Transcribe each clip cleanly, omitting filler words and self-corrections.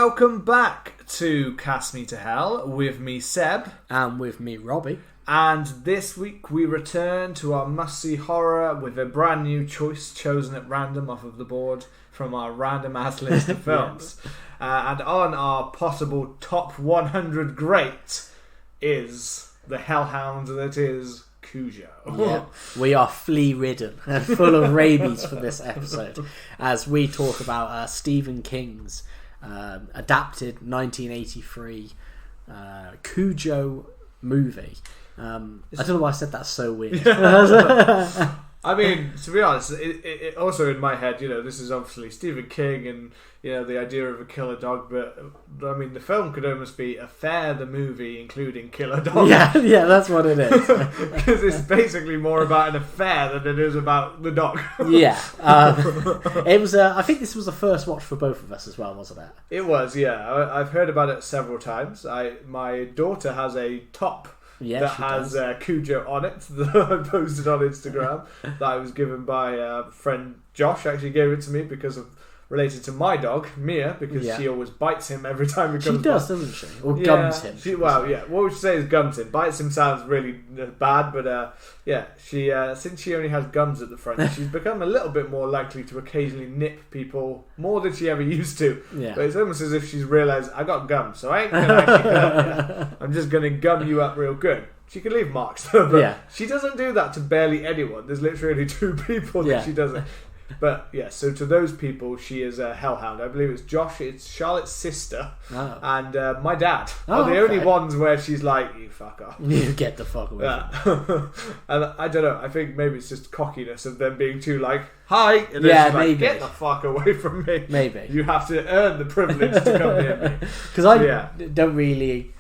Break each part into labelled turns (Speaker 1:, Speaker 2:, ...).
Speaker 1: welcome back to Cast Me to Hell with me, Seb.
Speaker 2: And with me, Robbie.
Speaker 1: And this week we return to our must-see horror with a brand new choice chosen at random off of the board from our random-ass list of films. And on our possible top 100 great is the hellhound that is Cujo.
Speaker 2: Yeah, we are flea-ridden and full of rabies for this episode as we talk about Stephen King's adapted 1983 Cujo movie. I don't know why I said that so weird.
Speaker 1: I mean, to be honest, it also in my head, this is obviously Stephen King and, the idea of a killer dog, but, I mean, the film could almost be Affair the movie, including killer dog.
Speaker 2: Yeah, that's what it is.
Speaker 1: Because it's basically more about an affair than it is about the dog.
Speaker 2: Yeah. It was, I think this was the first watch for both of us as well, wasn't it?
Speaker 1: It was, yeah. I've heard about it several times. My daughter has a top that has Cujo on it that I posted on Instagram that I was given by friend Josh. Actually gave it to me because of related to my dog Mia, because she always bites him every time he comes.
Speaker 2: She does, doesn't she? Or gums him.
Speaker 1: What would you say is gums him? Bites him sounds really bad, but she since she only has gums at the front, she's become a little bit more likely to occasionally nip people more than she ever used to. Yeah. But it's almost as if she's realised, I got gums, so I ain't gonna actually hurt you. I'm just gonna gum you up real good. She can leave marks, but she doesn't do that to barely anyone. There's literally 2 people that she doesn't. But yeah, so to those people, she is a hellhound. I believe it's Josh, it's Charlotte's sister, and my dad are the only ones where she's like, you fuck off.
Speaker 2: You get the fuck away.
Speaker 1: Yeah. And I don't know, I think maybe it's just cockiness of them being too like, hi, and
Speaker 2: then
Speaker 1: maybe. Get the fuck away from me.
Speaker 2: Maybe.
Speaker 1: You have to earn the privilege to come near me.
Speaker 2: Because I don't really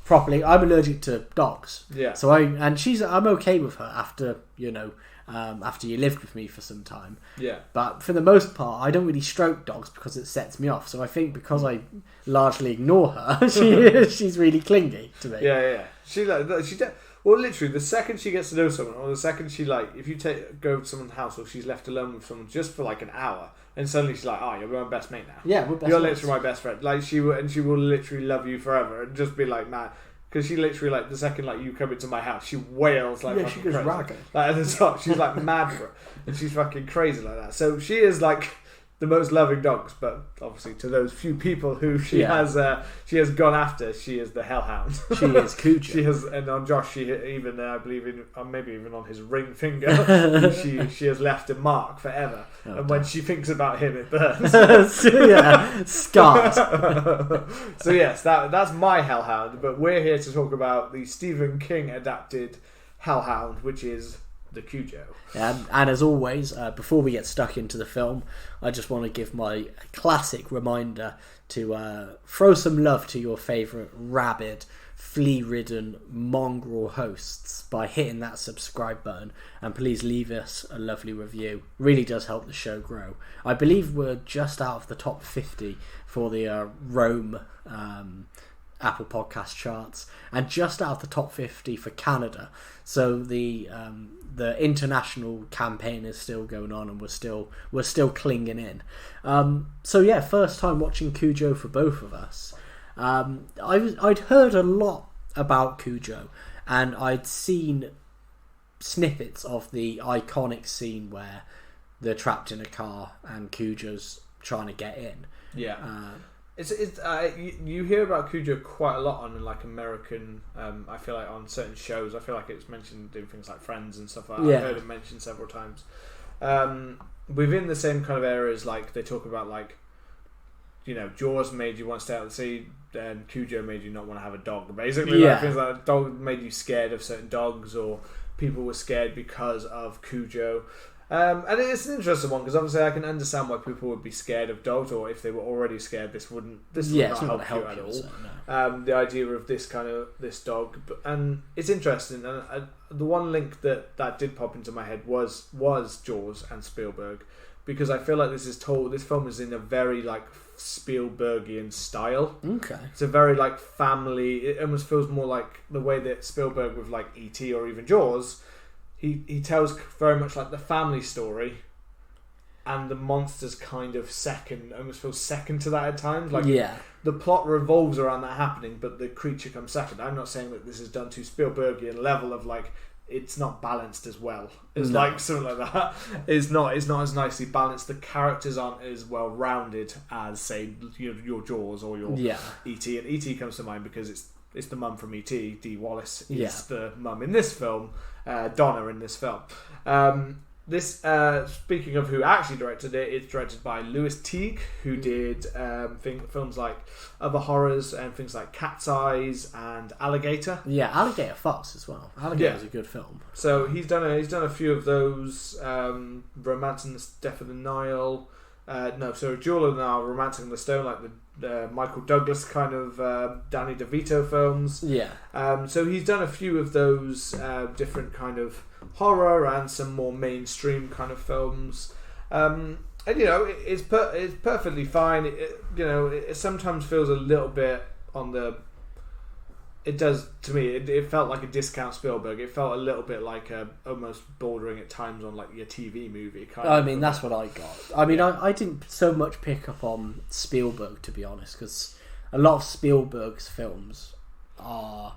Speaker 2: properly, I'm allergic to dogs.
Speaker 1: Yeah.
Speaker 2: So I'm okay with her after, after you lived with me for some time.
Speaker 1: Yeah.
Speaker 2: But for the most part, I don't really stroke dogs because it sets me off. So I think because I largely ignore her, she's really clingy to me.
Speaker 1: Yeah. Well, literally, the second she gets to know someone, or the second she if you go to someone's house, or she's left alone with someone just for like an hour, and suddenly she's like, "Oh, you're my best mate now."
Speaker 2: Yeah, we're best
Speaker 1: You're
Speaker 2: mates.
Speaker 1: literally my best friend. Like she will literally love you forever, and just be like, "Man." Because she literally, the second, you come into my house, she wails like fucking
Speaker 2: she goes
Speaker 1: crazy.
Speaker 2: ragged.
Speaker 1: At the top, she's, mad for it. And she's fucking crazy like that. So she is, the most loving dogs. But, obviously, to those few people who she has gone after, she is the hellhound.
Speaker 2: She is Cujo.
Speaker 1: She has, and on Josh, she even, I believe, maybe even on his ring finger, she has left a mark forever. And when she thinks about him, it burns.
Speaker 2: Scars.
Speaker 1: So yes, that's my hellhound, but we're here to talk about the Stephen King adapted hellhound, which is the Cujo.
Speaker 2: And as always, before we get stuck into the film, I just want to give my classic reminder to throw some love to your favourite rabid, flea-ridden mongrel hosts by hitting that subscribe button, and please leave us a lovely review. Really does help the show grow. I believe we're just out of the top 50 for the Rome Apple Podcast charts, and just out of the top 50 for Canada. So the international campaign is still going on, and we're still clinging in. First time watching Cujo for both of us. I'd heard a lot about Cujo, and I'd seen snippets of the iconic scene where they're trapped in a car and Cujo's trying to get in.
Speaker 1: Yeah. You hear about Cujo quite a lot on American. I feel like on certain shows. I feel like it's mentioned in things like Friends and stuff like that. I've heard it mentioned several times. Within the same kind of areas, they talk about Jaws made you want to stay out at sea, and Cujo made you not want to have a dog. Basically, things like a dog made you scared of certain dogs, or people were scared because of Cujo. And it's an interesting one because obviously I can understand why people would be scared of dogs, or if they were already scared, this would not help you at all. No. The idea of this dog, and it's interesting. And the one link that did pop into my head was Jaws and Spielberg, because I feel like this film is in a very Spielbergian style.
Speaker 2: Okay.
Speaker 1: It's a very family. It almost feels more like the way that Spielberg with E.T. or even Jaws. He tells very much the family story, and the monster's kind of almost feels second to that at times. Like, the plot revolves around that happening, but the creature comes second. I'm not saying that this is done to Spielbergian level of like it's not balanced as well. It's like something like that. It's not as nicely balanced. The characters aren't as well rounded as say your Jaws or your E.T. And E.T. comes to mind because it's the mum from E.T. Dee Wallace is the mum in this film. Donna in this film. This, speaking of who actually directed it, it's directed by Louis Teague, who did films like Other Horrors and things like Cat's Eyes and Alligator.
Speaker 2: Yeah, Alligator Fox as well. Alligator's a good film.
Speaker 1: So he's done a few of those. Romancing the Death of the Nile. Jewel of the Nile, Romancing the Stone, like the Michael Douglas kind of Danny DeVito films. Yeah. So he's done a few of those different kind of horror and some more mainstream kind of films. And it's perfectly fine. It sometimes feels a little bit on the. It does to me. It felt like a discount Spielberg. It felt a little bit like almost bordering at times on like your TV movie kind of.
Speaker 2: I mean, that's what I got. I mean, I didn't so much pick up on Spielberg, to be honest, because a lot of Spielberg's films are,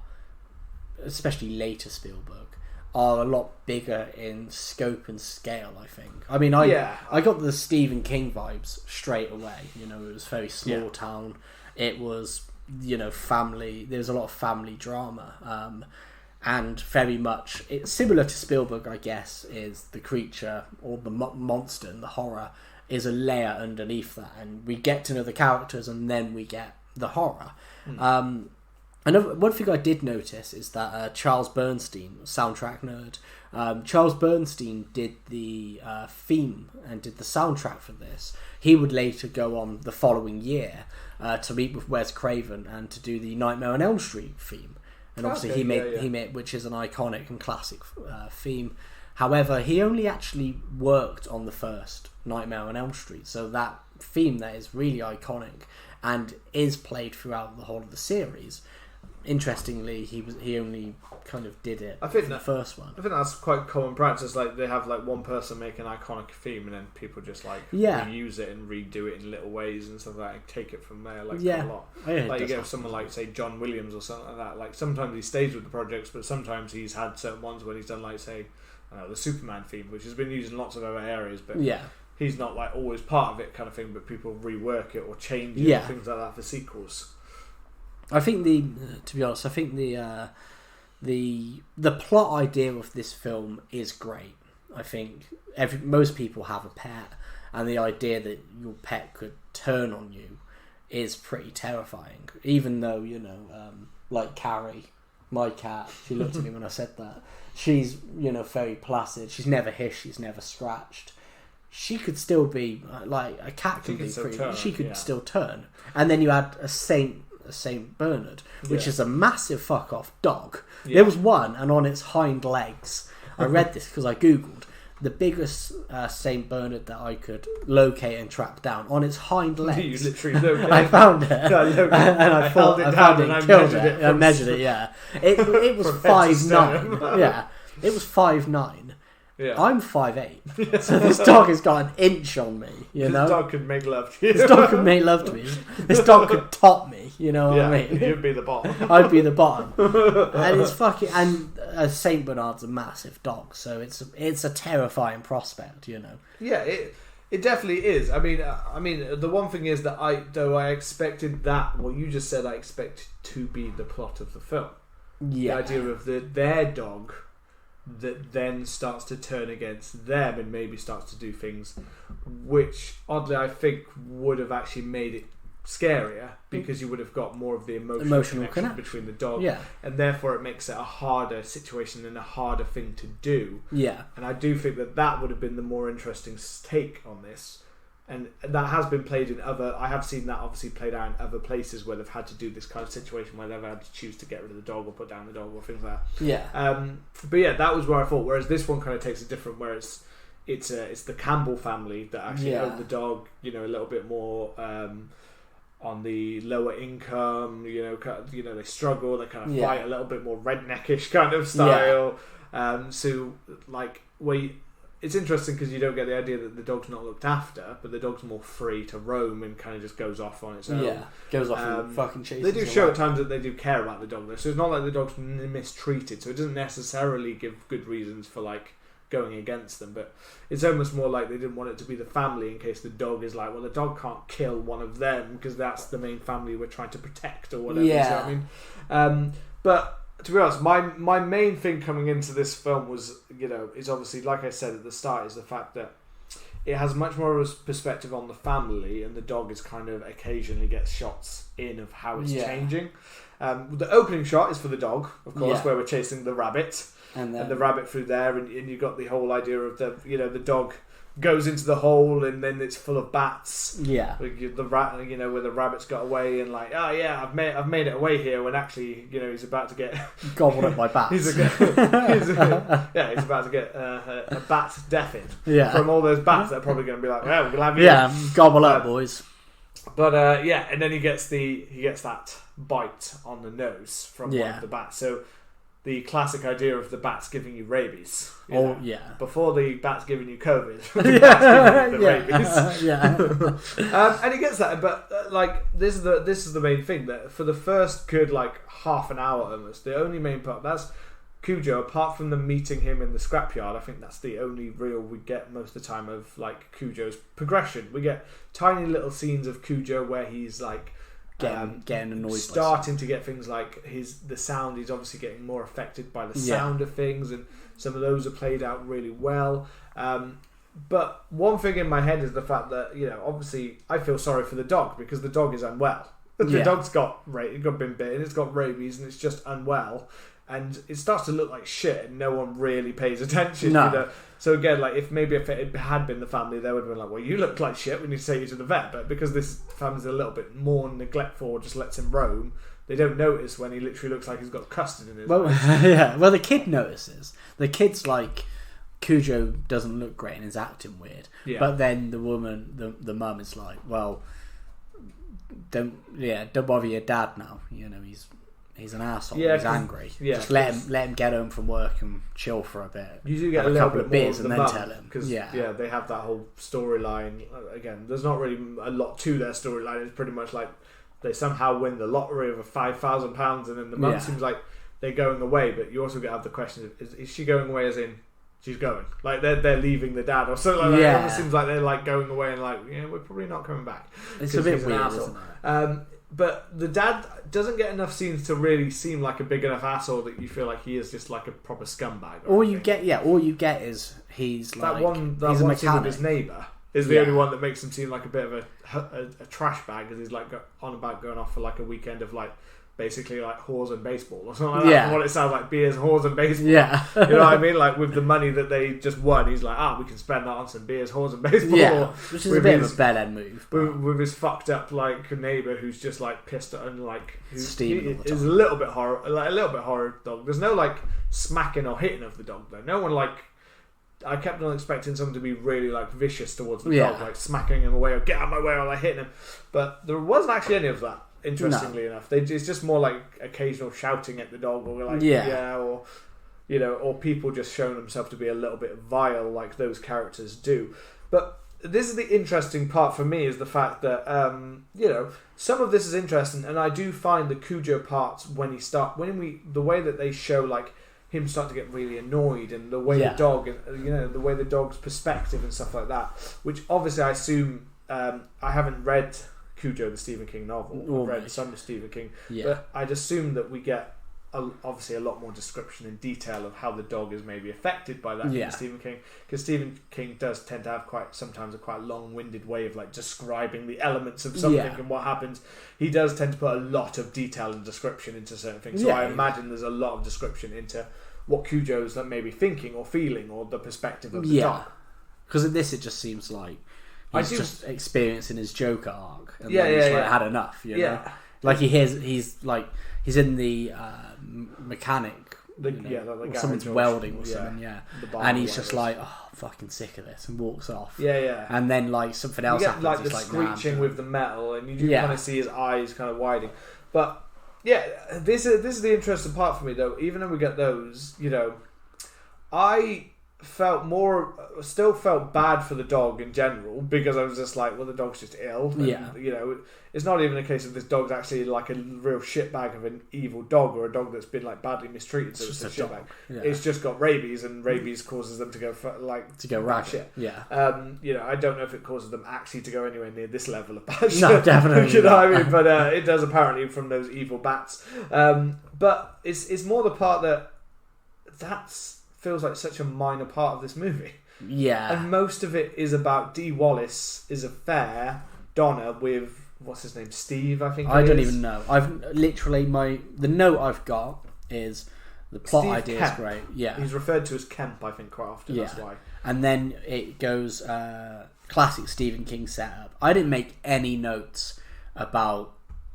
Speaker 2: especially later Spielberg, are a lot bigger in scope and scale, I think. I mean, I got the Stephen King vibes straight away. It was very small town. It was, family. There's a lot of family drama. And very much, it's similar to Spielberg, I guess, is the creature or the monster and the horror is a layer underneath that. And we get to know the characters and then we get the horror. One thing I did notice is that Charles Bernstein, soundtrack nerd, Charles Bernstein did the theme and did the soundtrack for this. He would later go on the following year to meet with Wes Craven and to do the Nightmare on Elm Street theme. And obviously he made which is an iconic and classic theme. However, he only actually worked on the first Nightmare on Elm Street, so that theme there is really iconic and is played throughout the whole of the series. Interestingly, he only kind of did it for the first one.
Speaker 1: I think that's quite common practice. Like they have like one person make an iconic theme, and then people just like reuse it and redo it in little ways and stuff like that, and take it from there. Like a lot. Like you get someone like say John Williams or something like that. Like sometimes he stays with the projects, but sometimes he's had certain ones where he's done like say the Superman theme, which has been used in lots of other areas, but he's not like always part of it kind of thing. But people rework it or change it, and things like that for sequels.
Speaker 2: I think to be honest, I think the plot idea of this film is great. I think most people have a pet, and the idea that your pet could turn on you is pretty terrifying. Even though like Carrie, my cat, she looked at me when I said that. She's very placid. She's never hissed. She's never scratched. She could still be like a cat can be pretty. She could still turn, and then you add a Saint Bernard, which is a massive fuck off dog. There was one, and on its hind legs, I read this because I googled the biggest Saint Bernard that I could locate and track down. On its hind legs,
Speaker 1: you literally located.
Speaker 2: I found it, and I found it and killed it. I measured it. Yeah, it was 5'9". Yeah, it was 5'9". Yeah. I'm 5'8", so this dog has got an inch on me. This
Speaker 1: dog could make love to you.
Speaker 2: This dog could make love to me. This dog could top me. You know what I mean?
Speaker 1: You'd be the bottom.
Speaker 2: I'd be the bottom. And it's fucking. And Saint Bernard's a massive dog, so it's a terrifying prospect.
Speaker 1: Yeah, it definitely is. I mean, the one thing is that I expected that what you just said. I expected to be the plot of the film. Yeah. The idea of their dog that then starts to turn against them and maybe starts to do things which oddly I think would have actually made it scarier because you would have got more of the emotional connection between the dog, and therefore it makes it a harder situation and a harder thing to do. And I do think that would have been the more interesting take on this. And that has been played in I have seen that obviously played out in other places where they've had to do this kind of situation where they've had to choose to get rid of the dog or put down the dog or things like that. But that was where I thought. Whereas this one kind of takes a different. Where it's the Campbell family that actually own the dog. A little bit more on the lower income. They struggle. They kind of fight a little bit more redneckish kind of style. So like it's interesting because you don't get the idea that the dog's not looked after, but the dog's more free to roam and kind of just goes off on its own.
Speaker 2: Yeah, goes off and fucking chases.
Speaker 1: They do show at times that they do care about the dog, though, so it's not like the dog's mistreated, so it doesn't necessarily give good reasons for, like, going against them, but it's almost more like they didn't want it to be the family in case the dog is like, well, the dog can't kill one of them because that's the main family we're trying to protect or whatever.
Speaker 2: Yeah.
Speaker 1: You know what I mean? But to be honest, my main thing coming into this film was, is obviously, like I said at the start, is the fact that it has much more of a perspective on the family, and the dog is kind of occasionally gets shots in of how it's changing. The opening shot is for the dog, of course, where we're chasing the rabbit. And the rabbit through there, and you've got the whole idea of the dog goes into the hole and then it's full of bats. Yeah, the rat, where the rabbit's got away and like, oh yeah, I've made it away here, when actually, he's about to get
Speaker 2: gobbled up by bats.
Speaker 1: he's about to get a bat deafened from all those bats that are probably going to be like, well, we'll have you.
Speaker 2: Yeah, gobble up, boys.
Speaker 1: But and then he gets that bite on the nose from one of the bats. So the classic idea of the bats giving you rabies. Before the bats giving you COVID, the bats giving you the rabies. And he gets that, but this is the main thing, that for the first good half an hour almost, the only main part, that's Cujo, apart from them meeting him in the scrapyard. I think that's the only real we get most of the time of Cujo's progression. We get tiny little scenes of Cujo where he's getting annoyed, starting to get things like the sound. He's obviously getting more affected by the sound of things, and some of those are played out really well. But one thing in my head is the fact that obviously I feel sorry for the dog because the dog is unwell. The dog's been bitten, it's got rabies, and it's just unwell. And it starts to look like shit, and no one really pays attention. No. So again, if it had been the family, they would have been like, "Well, you look like shit. We need to take you to the vet." But because this family's a little bit more neglectful, or just lets him roam, they don't notice when he literally looks like he's got custard in his eyes.
Speaker 2: Well, the kid notices. The kid's like, Cujo doesn't look great and is acting weird. Yeah. But then the woman, the mum, is like, "Well, don't bother your dad now. He's an asshole. He's angry. Yeah, just let him get home from work and chill for a bit.
Speaker 1: You do get a little bit of beers and then tell him, because they have that whole storyline. Again, there's not really a lot to their storyline. It's pretty much like they somehow win the lottery of £5,000, and then the mum seems like they're going away. But you also have the question of, is she going away as in she's going, they're leaving the dad or something like that? It almost seems like they're going away and we're probably not coming back.
Speaker 2: It's a bit weird, isn't it?
Speaker 1: But the dad doesn't get enough scenes to really seem like a big enough asshole that you feel like he is just like a proper scumbag. All you
Speaker 2: get is he's he's a mechanic.
Speaker 1: Scene with his neighbour is the only one that makes him seem like a bit of a trash bag, because he's on about going off for a weekend of basically whores and baseball or something like that. From what it sounds like, beers, whores and baseball. Yeah. You know what I mean? With the money that they just won, he's like, we can spend that on some beers, whores and baseball.
Speaker 2: Yeah, which is a bit of a bell end move.
Speaker 1: With his fucked up neighbour who's just pissed and
Speaker 2: steaming.
Speaker 1: Is a little bit horror dog. There's no smacking or hitting of the dog though. No one I kept on expecting someone to be really vicious towards the dog, smacking him away or get out of my way or hitting him. But there wasn't actually any of that. Interestingly enough, it's just more occasional shouting at the dog, or or people just showing themselves to be a little bit vile, like those characters do. But this is the interesting part for me, is the fact that some of this is interesting, and I do find the Cujo parts the way that they show him start to get really annoyed, and the way the dog, the way the dog's perspective and stuff like that, which obviously I assume I haven't read Cujo, the Stephen King novel. I've read some of Stephen King, but I'd assume that we get obviously a lot more description and detail of how the dog is maybe affected by that from Stephen King, because Stephen King does tend to have sometimes a quite long-winded way of describing the elements of something and what happens. He does tend to put a lot of detail and description into certain things, so I imagine there's a lot of description into what Cujo's maybe thinking or feeling, or the perspective of the dog.
Speaker 2: Because in this it just seems like he's just experiencing his Joker arc, and then he's had enough. You know, he's in the mechanic. Someone's welding or something. And he's just fucking sick of this, and walks off. And then something else happens.
Speaker 1: You get the screeching with the metal, and you do kind of see his eyes kind of widening. But this is the interesting part for me, though. Even though we get those, I still felt bad for the dog in general, because I was just like, well, the dog's just ill. And, you know, it's not even a case of this dog's actually like a real shitbag of an evil dog, or a dog that's been like badly mistreated, so it's a shitbag. Yeah. It's just got rabies, and rabies causes them to go
Speaker 2: ragged.
Speaker 1: Shit.
Speaker 2: Yeah.
Speaker 1: You know, I don't know if it causes them actually to go anywhere near this level of bad shit.
Speaker 2: No, definitely.
Speaker 1: You know what I mean? But it does apparently from those evil bats. But it's more the part that feels like such a minor part of this movie.
Speaker 2: Yeah.
Speaker 1: And most of it is about Dee Wallace's affair, Donna, with, what's his name, Steve, I think.
Speaker 2: I don't even know. I've literally, the note I've got is the plot
Speaker 1: Steve
Speaker 2: idea
Speaker 1: Kemp.
Speaker 2: is great. Yeah.
Speaker 1: He's referred to as Kemp, I think, quite often. Yeah. That's why.
Speaker 2: And then it goes classic Stephen King setup. I didn't make any notes about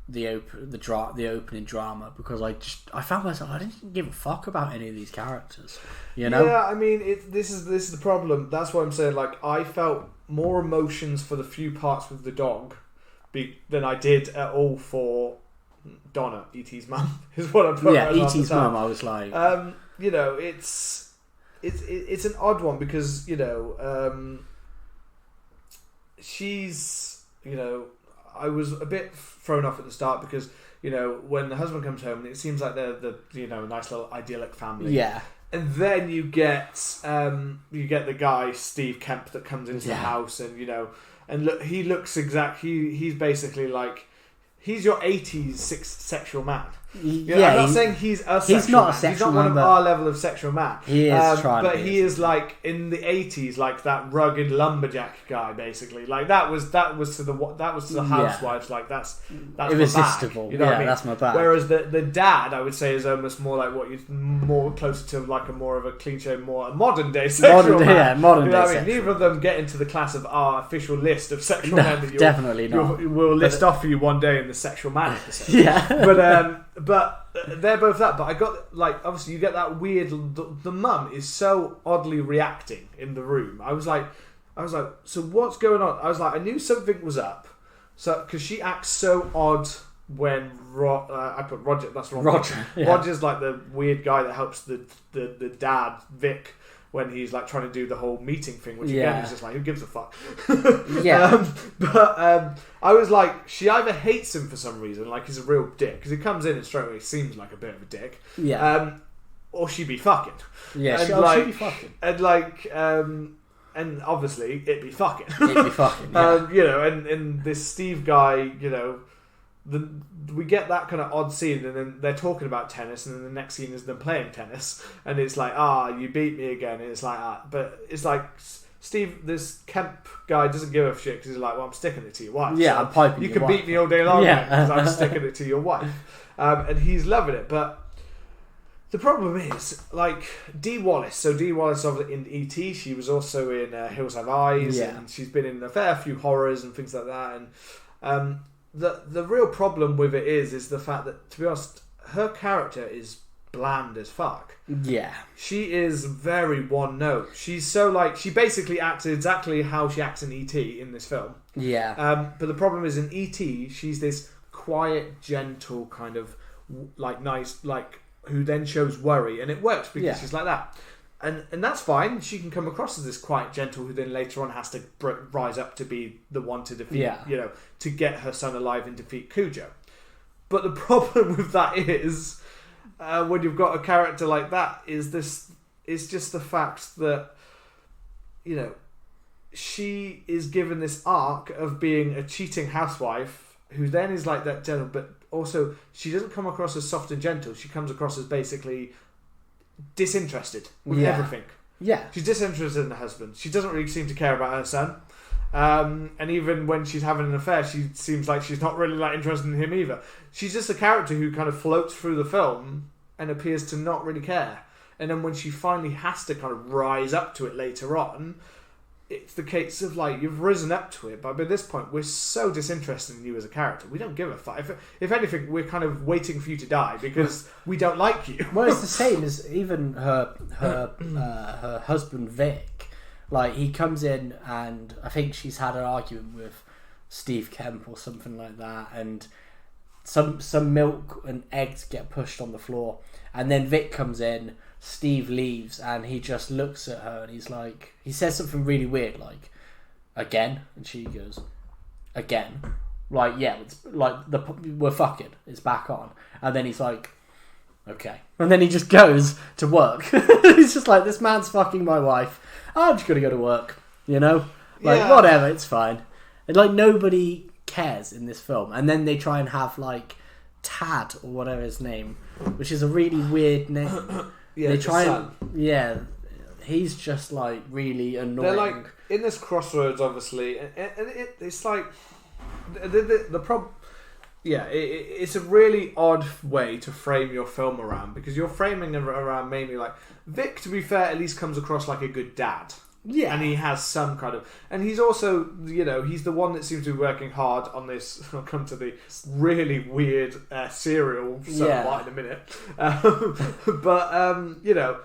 Speaker 2: the opening drama, because I found myself, I didn't give a fuck about any of these characters, you know.
Speaker 1: Yeah, I mean, this is the problem. That's why I'm saying, like, I felt more emotions for the few parts with the dog than I did at all for Donna, E.T.'s mum, is what I'm putting.
Speaker 2: Yeah, E.T.'s mum. I was like,
Speaker 1: you know, it's an odd one, because, you know, she's, you know, I was a bit thrown off at the start, because, you know, when the husband comes home, it seems like they're the, you know, nice little idyllic family.
Speaker 2: Yeah.
Speaker 1: And then you get the guy Steve Kemp that comes into the house, and, you know, and look, he looks he's basically like, he's your 80s sexual man. I'm not saying he's a sexual man. He's not a sexual man. He's not one of our level of sexual man.
Speaker 2: He is
Speaker 1: he is like in the 80s, like that rugged lumberjack guy, basically. Like that was to the housewives. Like that's
Speaker 2: irresistible.
Speaker 1: You know what I mean?
Speaker 2: That's my bag.
Speaker 1: Whereas the dad, I would say, is almost more like what you'd more closer to, like a more of a cliche, more a modern day sexual man.
Speaker 2: Yeah, modern day.
Speaker 1: I mean, neither of them get into the class of our official list of sexual men that
Speaker 2: definitely not.
Speaker 1: We'll list off for you one day in the sexual man episode.
Speaker 2: Yeah,
Speaker 1: but they're both that. But I got, like, obviously you get that weird. The mum is so oddly reacting in the room. I was like, so what's going on? I was like, I knew something was up. So because she acts so odd when I put Roger. That's wrong.
Speaker 2: Roger. Yeah.
Speaker 1: Roger's like the weird guy that helps the dad Vic when he's like trying to do the whole meeting thing, which again is just like, who gives a fuck? But I was like, she either hates him for some reason, like he's a real dick, because he comes in and straight away seems like a bit of a dick.
Speaker 2: Yeah.
Speaker 1: Or she'd be fucking.
Speaker 2: Yeah,
Speaker 1: and
Speaker 2: she'd be fucking.
Speaker 1: And like, and obviously it'd be fucking.
Speaker 2: It'd be fucking. Yeah.
Speaker 1: You know, and this Steve guy, you know. We get that kind of odd scene, and then they're talking about tennis, and then the next scene is them playing tennis, and it's like, you beat me again, and it's like, but it's like Steve, this Kemp guy doesn't give a shit, because he's like, well, I'm sticking it to your wife.
Speaker 2: Yeah, so I'm piping.
Speaker 1: You can beat me all day long, because I'm sticking it to your wife, and he's loving it. But the problem is, like, Dee Wallace. So Dee Wallace, obviously in E.T., she was also in Hills Have Eyes, and she's been in a fair few horrors and things like that, and The real problem with it is the fact that, to be honest, her character is bland as fuck.
Speaker 2: Yeah.
Speaker 1: She is very one note. She's so like, she basically acts exactly how she acts in E.T. in this film.
Speaker 2: Yeah.
Speaker 1: But the problem is in E.T. she's this quiet, gentle kind of like nice, like who then shows worry, and it works because she's like that. And that's fine. She can come across as this quiet, gentle, who then later on has to rise up to be the one to defeat, you know, to get her son alive and defeat Cujo. But the problem with that is, when you've got a character like that, is just the fact that, you know, she is given this arc of being a cheating housewife, who then is like that gentle, but also she doesn't come across as soft and gentle. She comes across as basically disinterested with everything.
Speaker 2: Yeah.
Speaker 1: She's disinterested in her husband. She doesn't really seem to care about her son. And even when she's having an affair, she seems like she's not really that interested in him either. She's just a character who kind of floats through the film and appears to not really care. And then when she finally has to kind of rise up to it later on, it's the case of like, you've risen up to it, but by this point we're so disinterested in you as a character. We don't give a fuck. If anything, we're kind of waiting for you to die because we don't like you.
Speaker 2: Well, it's the same as even her husband Vic. Like, he comes in and I think she's had an argument with Steve Kemp or something like that, and some milk and eggs get pushed on the floor, and then Vic comes in, Steve leaves and he just looks at her and he's like, he says something really weird, like, again? And she goes, again? Like, yeah, it's like, we're fucking, it's back on. And then he's like, okay. And then he just goes to work. He's just like, this man's fucking my wife. I'm just going to go to work, you know? Like, whatever, it's fine. And, like, nobody cares in this film. And then they try and have, like, Tad, or whatever his name, which is a really weird name. They try and... he's just, like, really annoying.
Speaker 1: They're, like, in this crossroads, obviously, and it's, like... The problem... Yeah, it's a really odd way to frame your film around, because you're framing around mainly, like... Vic, to be fair, at least comes across like a good dad.
Speaker 2: Yeah.
Speaker 1: And he has some kind of... And he's also, you know, he's the one that seems to be working hard on this... I'll come to the really weird serial somewhat in a minute. You know...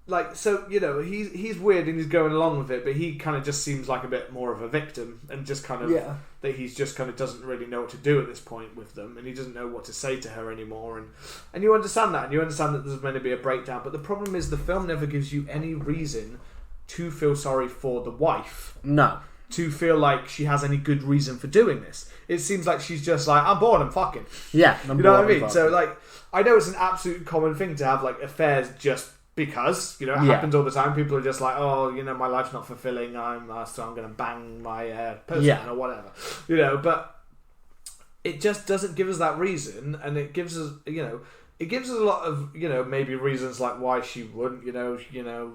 Speaker 1: Like, so, you know, he's weird and he's going along with it, but he kind of just seems like a bit more of a victim, and just kind of... That he's just kind of doesn't really know what to do at this point with them, and he doesn't know what to say to her anymore, and you understand that, and you understand that there's meant to be a breakdown, but the problem is the film never gives you any reason to feel sorry for the wife.
Speaker 2: No.
Speaker 1: To feel like she has any good reason for doing this. It seems like she's just like, I'm bored, I'm fucking.
Speaker 2: Yeah,
Speaker 1: you know what I mean? So, like, I know it's an absolute common thing to have, like, affairs just because, you know, it happens all the time. People are just like, oh, you know, my life's not fulfilling, so I'm going to bang my person or whatever. You know, but it just doesn't give us that reason, and it gives us, you know, it gives us a lot of, you know, maybe reasons like why she wouldn't, you know,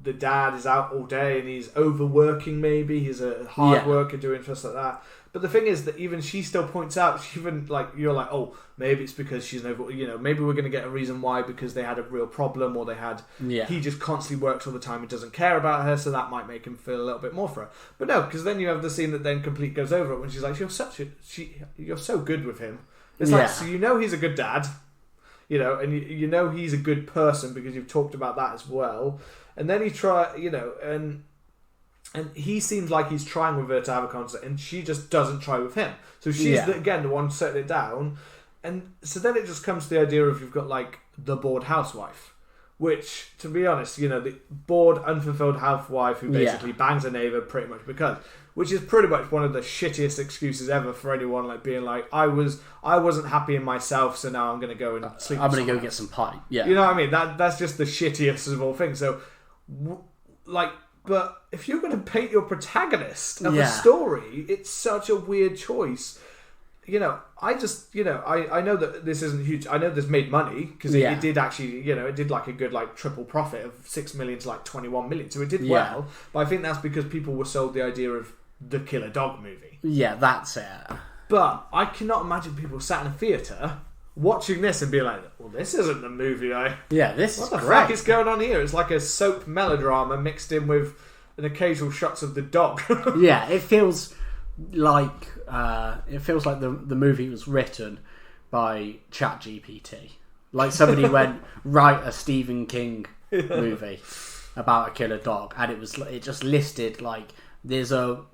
Speaker 1: the dad is out all day and he's overworking, maybe he's a hard worker doing stuff like that. But the thing is that even she still points out, she even, like, you're like, oh, maybe it's because she's over, you know, maybe we're going to get a reason why, because they had a real problem, or they had, he just constantly works all the time and doesn't care about her, so that might make him feel a little bit more for her. But no, because then you have the scene that then complete goes over it when she's like, you're so good with him. It's like, so you know he's a good dad, you know, and you know he's a good person because you've talked about that as well. And then you know, and he seems like he's trying with her to have a conversation, and she just doesn't try with him. So she's, again, the one setting it down. And so then it just comes to the idea of you've got, like, the bored housewife. Which, to be honest, you know, the bored, unfulfilled housewife who basically bangs a neighbour pretty much because... Which is pretty much one of the shittiest excuses ever for anyone, like, being like, I wasn't happy in myself, so now I'm going to go and sleep
Speaker 2: I'm going to go get some pie. Yeah.
Speaker 1: You know what I mean? That's just the shittiest of all things. So, like... But if you're going to paint your protagonist of a story, it's such a weird choice. You know, I know that this isn't huge. I know this made money because it did actually, you know, it did like a good like triple profit of 6 million to like 21 million. So it did well. But I think that's because people were sold the idea of the Killer Dog movie.
Speaker 2: Yeah, that's it.
Speaker 1: But I cannot imagine people sat in a theatre watching this and be like, well, this isn't the movie
Speaker 2: this
Speaker 1: what the fuck is going on here? It's like a soap melodrama mixed in with an occasional shots of the dog.
Speaker 2: It feels like the movie was written by ChatGPT. Like somebody went, write a Stephen King movie about a killer dog, and it just listed like there's a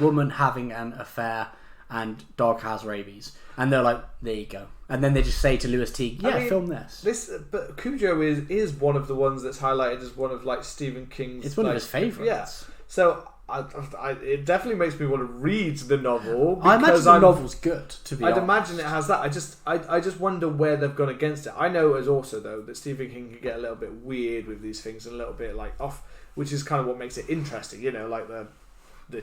Speaker 2: woman having an affair and dog has rabies, and they're like, there you go. And then they just say to Lewis Teague, film this.
Speaker 1: But Cujo is one of the ones that's highlighted as one of like Stephen King's...
Speaker 2: It's one of his favourites.
Speaker 1: Yeah. So it definitely makes me want to read the novel.
Speaker 2: I imagine the novel's good, to be honest.
Speaker 1: I'd imagine it has that. I just wonder where they've gone against it. I know as also, though, that Stephen King can get a little bit weird with these things and a little bit like off, which is kind of what makes it interesting, you know, like the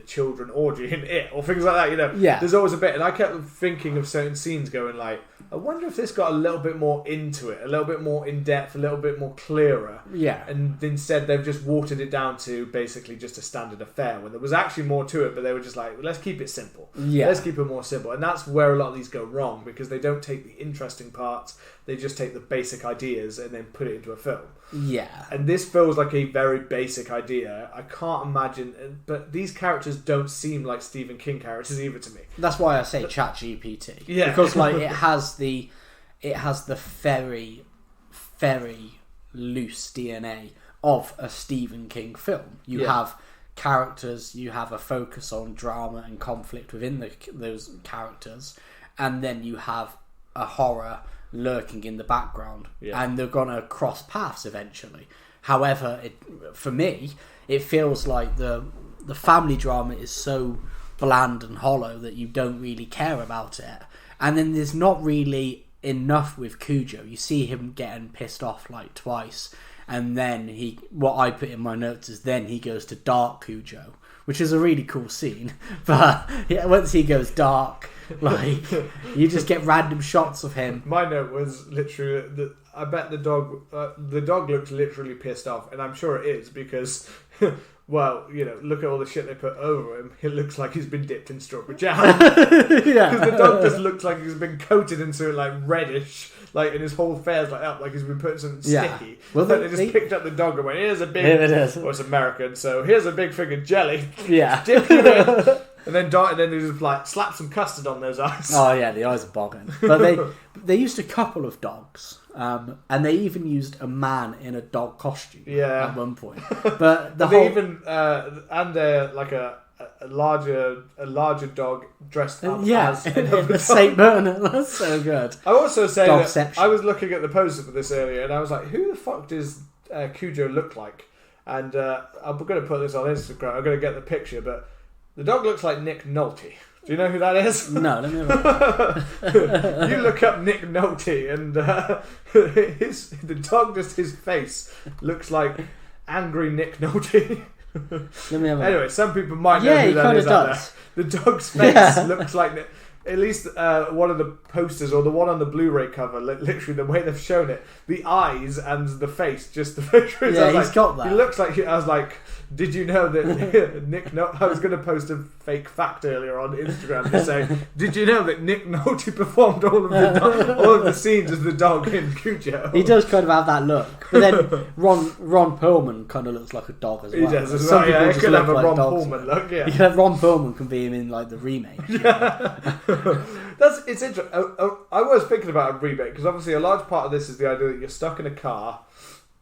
Speaker 1: children orgy in it or things like that, you know. There's always a bit, and I kept thinking of certain scenes going like, I wonder if this got a little bit more into it, a little bit more in depth, a little bit more clearer. And instead they've just watered it down to basically just a standard affair when there was actually more to it, but they were just like, let's keep it simple. Let's keep it more simple. And that's where a lot of these go wrong, because they don't take the interesting parts, they just take the basic ideas and then put it into a film. And this feels like a very basic idea. I can't imagine, but these characters don't seem like Stephen King characters either to me.
Speaker 2: That's why I say ChatGPT. Because like it has the very, very loose DNA of a Stephen King film. You have characters, you have a focus on drama and conflict within those characters, and then you have a horror lurking in the background,
Speaker 1: Yeah.
Speaker 2: and they're gonna cross paths eventually. However, for me, it feels like the family drama is so bland and hollow that you don't really care about it. And then there's not really enough with Cujo. You see him getting pissed off like twice, and then what I put in my notes is then he goes to dark Cujo, which is a really cool scene. But once he goes dark, like, you just get random shots of him.
Speaker 1: My note was literally I bet the dog looks literally pissed off, and I'm sure it is because, well, look at all the shit they put over him. It looks like he's been dipped in strawberry jam.
Speaker 2: Yeah,
Speaker 1: the dog just looks like he's been coated in something like reddish, like, and his whole fair's like he's been put in something sticky.
Speaker 2: Well,
Speaker 1: they just picked up the dog and went, "Here's a big."
Speaker 2: Here it is.
Speaker 1: Well, it's American, so here's a big figure jelly.
Speaker 2: Yeah.
Speaker 1: Dip you in. And then they just like slap some custard on those eyes.
Speaker 2: Oh yeah, the eyes are bogging. But they used a couple of dogs, and they even used a man in a dog costume at one point. But a larger dog dressed up as the Saint Bernard. That's so good.
Speaker 1: I also say
Speaker 2: Dogception.
Speaker 1: that I was looking at the poster for this earlier, and I was like, "Who the fuck does Cujo look like?" And I'm going to put this on Instagram. I'm going to get the picture, but the dog looks like Nick Nolte. Do you know who that is?
Speaker 2: No, let me have
Speaker 1: You look up Nick Nolte, and the dog, just his face looks like angry Nick Nolte.
Speaker 2: Let me have
Speaker 1: Anyway, some people might know who that is out there. The dog's face looks like, at least one of the posters or the one on the Blu-ray cover, literally the way they've shown it, the eyes and the face, just the picture.
Speaker 2: Yeah, he's got that.
Speaker 1: He looks like. I was like, did you know that Nick Nolte? I was going to post a fake fact earlier on Instagram to say, did you know that Nick Nolte performed all of the scenes as the dog in Cujo?
Speaker 2: He does kind of have that look, but then Ron Perlman kind of looks like a dog as well.
Speaker 1: He does as well. Yeah, he could have a Ron Perlman look. Yeah,
Speaker 2: Ron Perlman can be him in like the remake.
Speaker 1: Yeah. It's interesting. I was thinking about a remake because obviously a large part of this is the idea that you're stuck in a car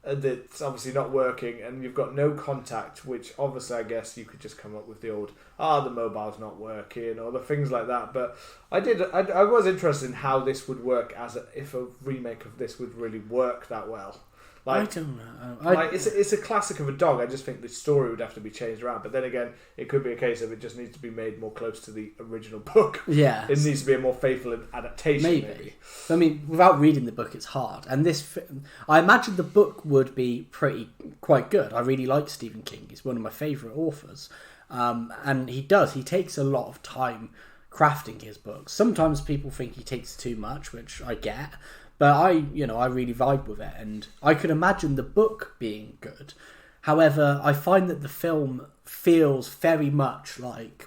Speaker 1: that's obviously not working and you've got no contact, which obviously I guess you could just come up with the old the mobile's not working or the things like that. But I was interested in how this would work if a remake of this would really work that well.
Speaker 2: I don't know.
Speaker 1: It's a classic of a dog. I just think the story would have to be changed around. But then again, it could be a case of it just needs to be made more close to the original book.
Speaker 2: Yeah.
Speaker 1: It needs to be a more faithful adaptation.
Speaker 2: Maybe. I mean, without reading the book, it's hard. And I imagine the book would be quite good. I really like Stephen King. He's one of my favourite authors. And he takes a lot of time crafting his books. Sometimes people think he takes too much, which I get. But I really vibe with it, and I could imagine the book being good. However, I find that the film feels very much like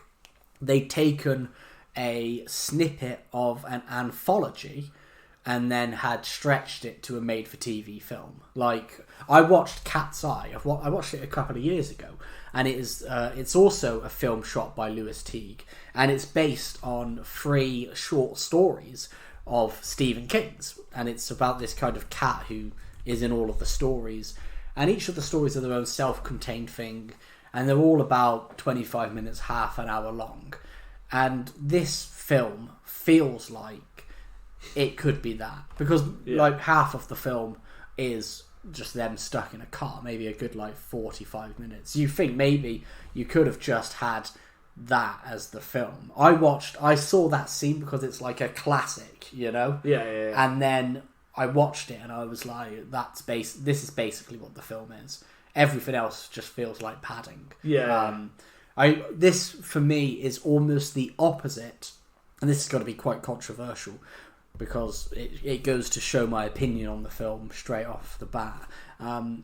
Speaker 2: they'd taken a snippet of an anthology and then had stretched it to a made-for-TV film. Like, I watched Cat's Eye. I watched it a couple of years ago, and it's also a film shot by Lewis Teague, and it's based on 3 short stories of Stephen King's, and it's about this kind of cat who is in all of the stories, and each of the stories are their own self-contained thing, and they're all about 25 minutes, half an hour long. And this film feels like it could be that, because like half of the film is just them stuck in a car, maybe a good 45 minutes. You think maybe you could have just had that as the film. I saw that scene because it's like a classic,
Speaker 1: Yeah.
Speaker 2: And then I watched it and I was like, this is basically what the film is. Everything else just feels like padding.
Speaker 1: Yeah.
Speaker 2: This for me is almost the opposite, and this is going to be quite controversial because it goes to show my opinion on the film straight off the bat.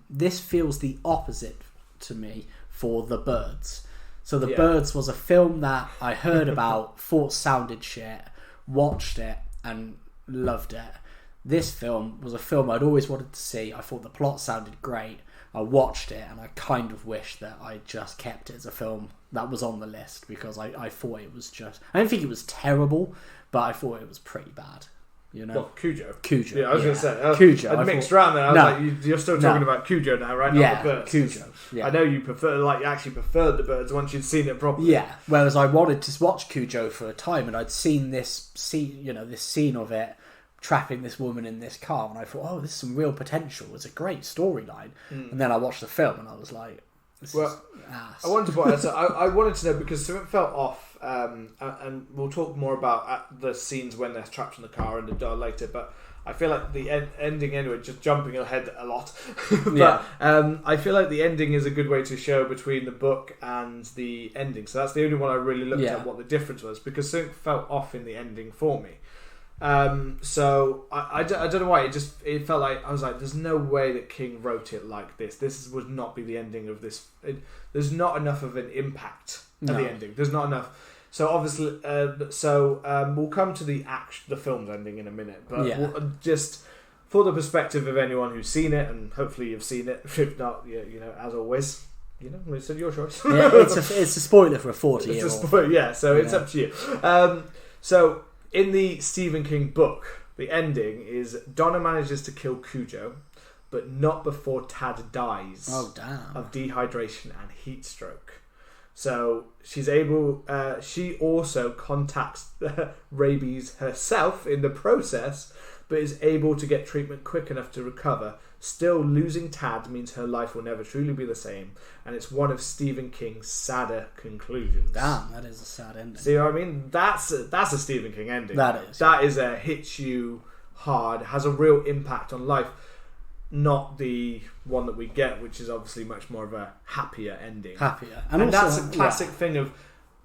Speaker 2: This feels the opposite to me for The Birds. So The Birds was a film that I heard about, thought sounded shit, watched it and loved it. This film was a film I'd always wanted to see. I thought the plot sounded great. I watched it and I kind of wish that I just kept it as a film that was on the list, because I thought it was just... I don't think it was terrible, but I thought it was pretty bad.
Speaker 1: What, Cujo?
Speaker 2: Cujo.
Speaker 1: Yeah, I was going to say.
Speaker 2: Cujo.
Speaker 1: I mixed around there. I was like, you're still talking about Cujo now, right? Not The Birds.
Speaker 2: Cujo. Yeah.
Speaker 1: I know you actually preferred The Birds once you'd seen it properly.
Speaker 2: Yeah. Whereas I wanted to watch Cujo for a time, and I'd seen this scene of it trapping this woman in this car, and I thought, oh, this is some real potential. It's a great storyline. And then I watched the film, and I was like, this is ass.
Speaker 1: I wanted to point out, so I wanted to know, because something felt off, and we'll talk more about the scenes when they're trapped in the car and the door later, but I feel like the ending anyway, just jumping ahead a lot. But I feel like the ending is a good way to show between the book and the ending. So that's the only one I really looked at what the difference was, because something felt off in the ending for me. So I don't know why, it felt like, I was like, there's no way that King wrote it like this. This would not be the ending of this. There's not enough of an impact at the ending. There's not enough. So obviously, we'll come to the film's ending in a minute, but just for the perspective of anyone who's seen it, and hopefully you've seen it. If not, as always, it's your choice.
Speaker 2: Yeah, it's a spoiler for a 40-year-old.
Speaker 1: Yeah, so it's up to you. So in the Stephen King book, the ending is Donna manages to kill Cujo, but not before Tad dies of dehydration and heat stroke. So she's able. She also contacts rabies herself in the process, but is able to get treatment quick enough to recover. Still, losing Tad means her life will never truly be the same, and it's one of Stephen King's sadder conclusions.
Speaker 2: Damn, that is a sad ending.
Speaker 1: See what I mean? That's a Stephen King ending.
Speaker 2: That
Speaker 1: is a hits you hard, has a real impact on life. Not the one that we get, which is obviously much more of a happier ending. And also, that's a classic thing of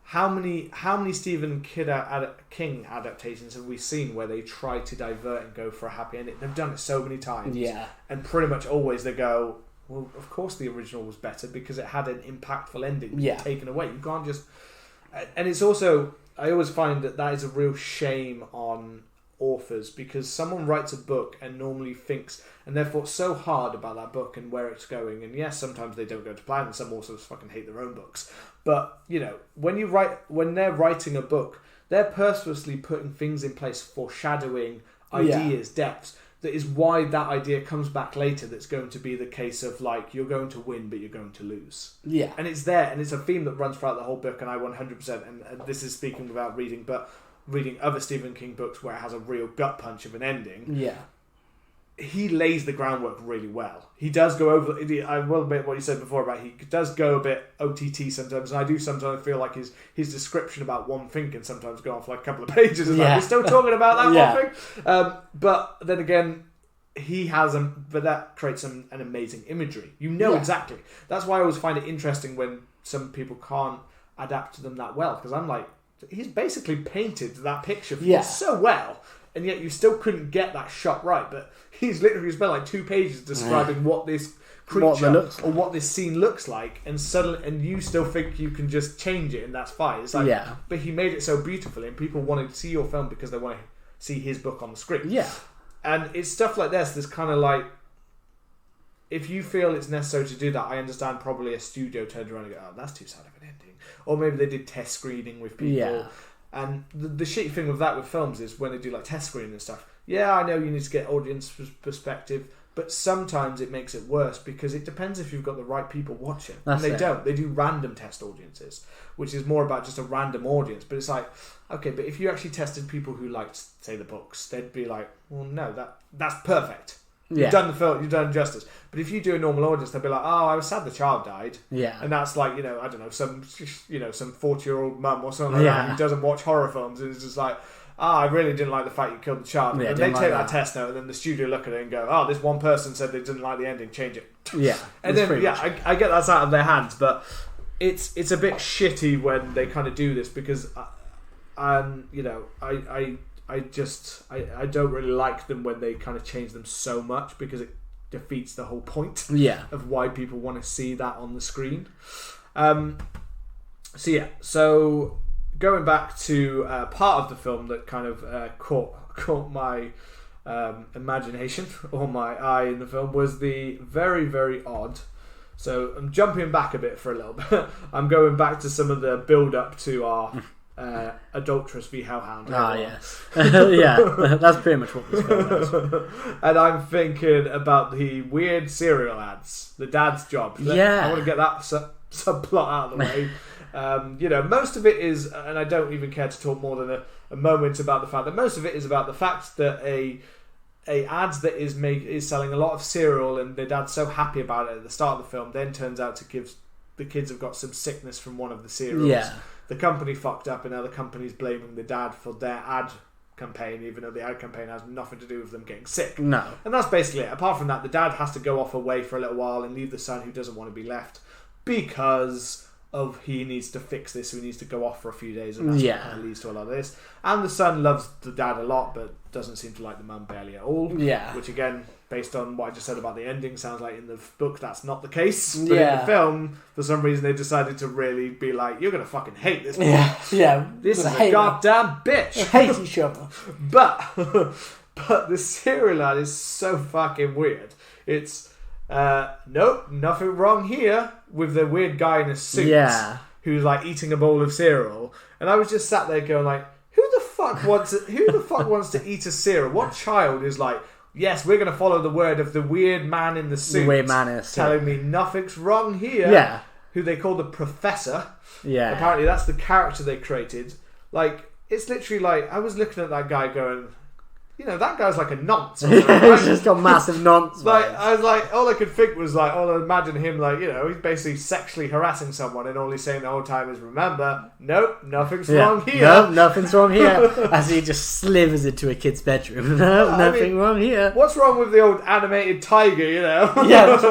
Speaker 1: how many Stephen King adaptations have we seen where they try to divert and go for a happy ending? They've done it so many times.
Speaker 2: Yeah. And
Speaker 1: pretty much always they go, well, of course the original was better because it had an impactful ending taken away. You can't just... And it's also... I always find that is a real shame on authors, because someone writes a book and normally thinks, and they've thought so hard about that book and where it's going, and yes, sometimes they don't go to plan, and some authors fucking hate their own books, but when they're writing a book, they're purposely putting things in place, foreshadowing ideas, depths, that is why that idea comes back later. That's going to be the case of, like, you're going to win but you're going to lose, and it's there, and it's a theme that runs throughout the whole book. And I 100%, and this is speaking without reading, but reading other Stephen King books where it has a real gut punch of an ending, he lays the groundwork really well. He does go over... I will admit what you said before about he does go a bit OTT sometimes, and I do sometimes feel like his description about one thing can sometimes go on for like a couple of pages. It's like, we're still talking about that one thing. But then again, he has but that creates an amazing imagery. Exactly. That's why I always find it interesting when some people can't adapt to them that well, because I'm like, he's basically painted that picture for you so well, and yet you still couldn't get that shot right. But he's literally spent like 2 pages describing what this creature or what this scene looks like, and you still think you can just change it and that's fine. It's like, but he made it so beautifully, and people want to see your film because they want to see his book on the screen. And it's stuff like this. There's kind of like, if you feel it's necessary to do that, I understand probably a studio turned around and go, oh, that's too sad of an ending. Or maybe they did test screening with people. And the shitty thing with that with films is when they do like test screening and stuff, I know you need to get audience perspective, but sometimes it makes it worse because it depends if you've got the right people watching. And they don't. They do random test audiences, which is more about just a random audience. But it's like, okay, but if you actually tested people who liked, say, the books, they'd be like, well, no, that's perfect. You've done the film, you've done justice. But if you do a normal audience, they'll be like, oh, I was sad the child died. And that's like, I don't know, some 40-year-old mum or something like that who doesn't watch horror films, and it's just like, I really didn't like the fact you killed the child. And they take that test note, and then the studio look at it and go, oh, this one person said they didn't like the ending, change it. And then, I get that's out of their hands, but it's a bit shitty when they kind of do this, because, I don't really like them when they kind of change them so much, because it defeats the whole point of why people want to see that on the screen. So going back to part of the film that kind of caught my imagination or my eye in the film was the very, very odd... So I'm jumping back a bit for a little bit. I'm going back to some of the build-up to our... Adulterous v Hellhound.
Speaker 2: Yes. That's pretty much what this film is.
Speaker 1: And I'm thinking about the weird cereal ads, the dad's job. I want to get that subplot out of the way. Most of it is, and I don't even care to talk more than a moment about the fact that most of it is about the fact that a ad that is selling a lot of cereal, and the dad's so happy about it at the start of the film, then turns out to give the kids have got some sickness from one of the cereals.
Speaker 2: Yeah.
Speaker 1: The company fucked up, and now the company's blaming the dad for their ad campaign, even though the ad campaign has nothing to do with them getting sick.
Speaker 2: No.
Speaker 1: And that's basically it. Apart from that, the dad has to go off away for a little while and leave the son, who doesn't want to be left, because of he needs to fix this, so he needs to go off for a few days, and that's what kind of leads to a lot of this. And the son loves the dad a lot, but doesn't seem to like the mum barely at all.
Speaker 2: Yeah.
Speaker 1: Which again, based on what I just said about the ending, sounds like in the book that's not the case. But in the film, for some reason, they decided to really be like, you're going to fucking hate this.
Speaker 2: Yeah.
Speaker 1: This is a goddamn bitch.
Speaker 2: Hate each other.
Speaker 1: But the cereal ad is so fucking weird. It's, nope, nothing wrong here, with the weird guy in a suit who's like eating a bowl of cereal. And I was just sat there going like, who the fuck wants to eat a cereal? What child is like, yes, we're going to follow the word of the weird man in the suit.
Speaker 2: The weird man in a suit.
Speaker 1: Telling me nothing's wrong here.
Speaker 2: Yeah.
Speaker 1: Who they call the professor.
Speaker 2: Yeah.
Speaker 1: Apparently that's the character they created. Like, it's literally like, I was looking at that guy going, that guy's like a nonce.
Speaker 2: He's just got massive nonce.
Speaker 1: Like, I was like, all I could think was like, I imagine him like, he's basically sexually harassing someone, and all he's saying the whole time is, remember, nope, nothing's wrong here.
Speaker 2: Nope, nothing's wrong here. As he just slivers into a kid's bedroom. Nothing wrong here.
Speaker 1: What's wrong with the old animated tiger,
Speaker 2: Yeah, what's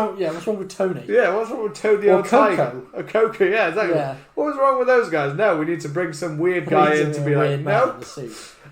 Speaker 2: wrong with Tony?
Speaker 1: Yeah, what's wrong with Tony the old tiger? Or Coco, yeah, exactly. Yeah. What was wrong with those guys? No, we need to bring some weird guy in to be like, nope.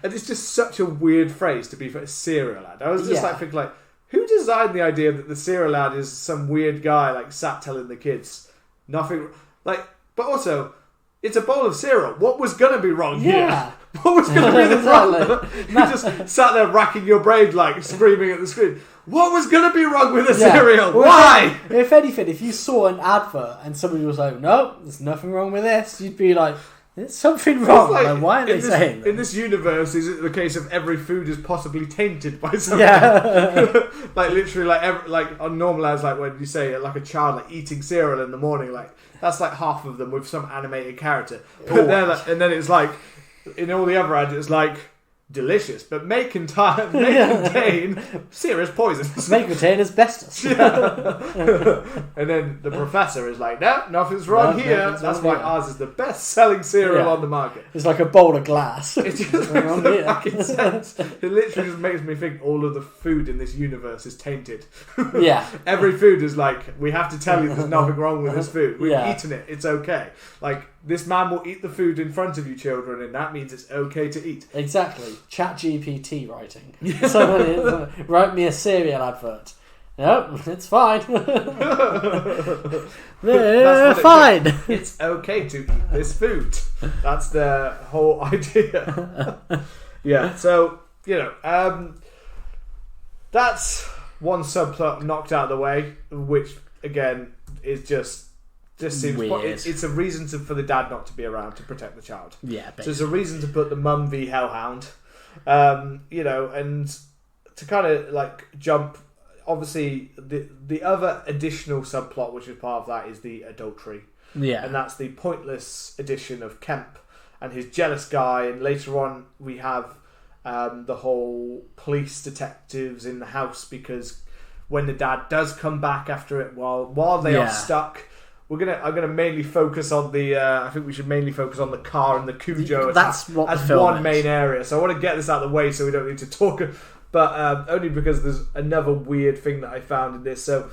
Speaker 1: And it's just such a weird phrase to be for a cereal ad. I was just thinking like, who designed the idea that the cereal ad is some weird guy like sat telling the kids nothing, like, but also it's a bowl of cereal. What was gonna be wrong here? What was gonna be the problem? You just sat there racking your brain like screaming at the screen. What was gonna be wrong with the cereal? Well, why?
Speaker 2: If anything, if you saw an advert and somebody was like, "No, there's nothing wrong with this," you'd be like, there's something wrong. Like, why are they saying that?
Speaker 1: In this universe, is it the case of every food is possibly tainted by something? Like literally, like on normal ads, like when you say like a child like eating cereal in the morning, like that's like half of them with some animated character. But and then it's like in all the other ads, it's like delicious, but may contain serious poisons.
Speaker 2: May contain asbestos.
Speaker 1: And then the professor is like, no, nothing's wrong here. That's why ours is the best-selling cereal on the market.
Speaker 2: It's like a bowl of glass.
Speaker 1: It just makes no fucking sense. It literally just makes me think all of the food in this universe is tainted. Every food is like, we have to tell you there's nothing wrong with this food. We've eaten it. It's okay. Like, this man will eat the food in front of you, children, and that means it's okay to eat.
Speaker 2: Exactly. ChatGPT writing. Someone write me a cereal advert. Nope, it's fine. Fine.
Speaker 1: It's okay to eat this food. That's the whole idea. So, that's one subplot knocked out of the way, which, again, is just seems
Speaker 2: weird.
Speaker 1: It's a reason for the dad not to be around to protect the child.
Speaker 2: Yeah, basically.
Speaker 1: So it's a reason to put the mum v hellhound, and to kind of like jump. Obviously, the other additional subplot, which is part of that, is the adultery.
Speaker 2: Yeah,
Speaker 1: and that's the pointless addition of Kemp and his jealous guy. And later on, we have the whole police detectives in the house, because when the dad does come back after it, while they are stuck. I'm gonna mainly focus on the. I think we should mainly focus on the car and the Cujo as one main area. So I want to get this out of the way so we don't need to talk. But only because there's another weird thing that I found in this. So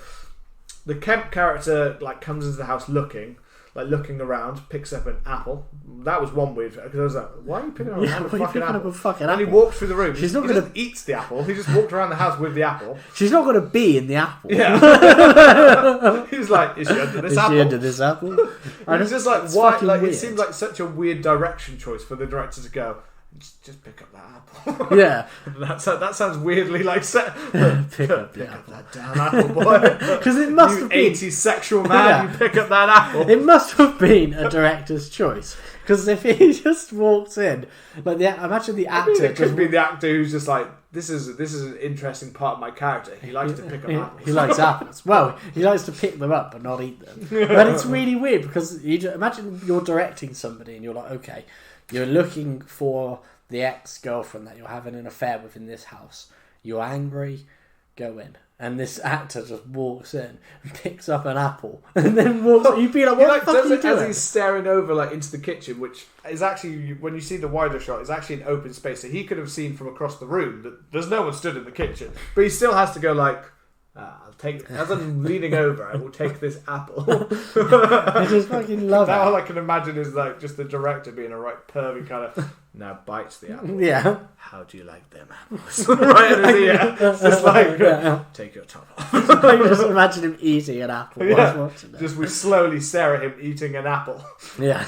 Speaker 1: the Kemp character like comes into the house looking around, picks up an apple. That was one weird, because I was like, why are you picking up a fucking apple? And he walked through the room. He doesn't eat the apple. He just walked around the house with the apple.
Speaker 2: She's not going to be in the apple.
Speaker 1: Yeah. He's like, is she under this apple?
Speaker 2: Is she under this apple?
Speaker 1: And it's just like, why? Like, it seemed like such a weird direction choice for the director to go, just pick up that apple.
Speaker 2: Yeah.
Speaker 1: that sounds weirdly like
Speaker 2: pick up
Speaker 1: that damn apple, boy.
Speaker 2: Because it must have been
Speaker 1: 80s sexual man, you pick up that apple.
Speaker 2: It must have been a director's choice. Because if he just walks in, like imagine the actor.
Speaker 1: It could be the actor who's just like, this is an interesting part of my character. He likes to pick up apples.
Speaker 2: He likes apples. Well, he likes to pick them up but not eat them. But it's really weird because imagine you're directing somebody and you're like, okay, you're looking for the ex-girlfriend that you're having an affair with in this house. You're angry, go in. And this actor just walks in and picks up an apple and then walks. You'd be like, "What the fuck are you doing?"
Speaker 1: As he's staring over like into the kitchen, which is actually, when you see the wider shot, is actually an open space. So he could have seen from across the room that there's no one stood in the kitchen, but he still has to go like, "I'll take." As I'm leaning over, I will take this apple.
Speaker 2: I just fucking love it.
Speaker 1: All I can imagine is like just the director being a right pervy kind of. Now bites the apple.
Speaker 2: Yeah.
Speaker 1: How do you like them apples? Right in his ear. It's just like, take your top off.
Speaker 2: I just imagine him eating an apple while watching it.
Speaker 1: Just we slowly stare at him eating an apple.
Speaker 2: Yeah.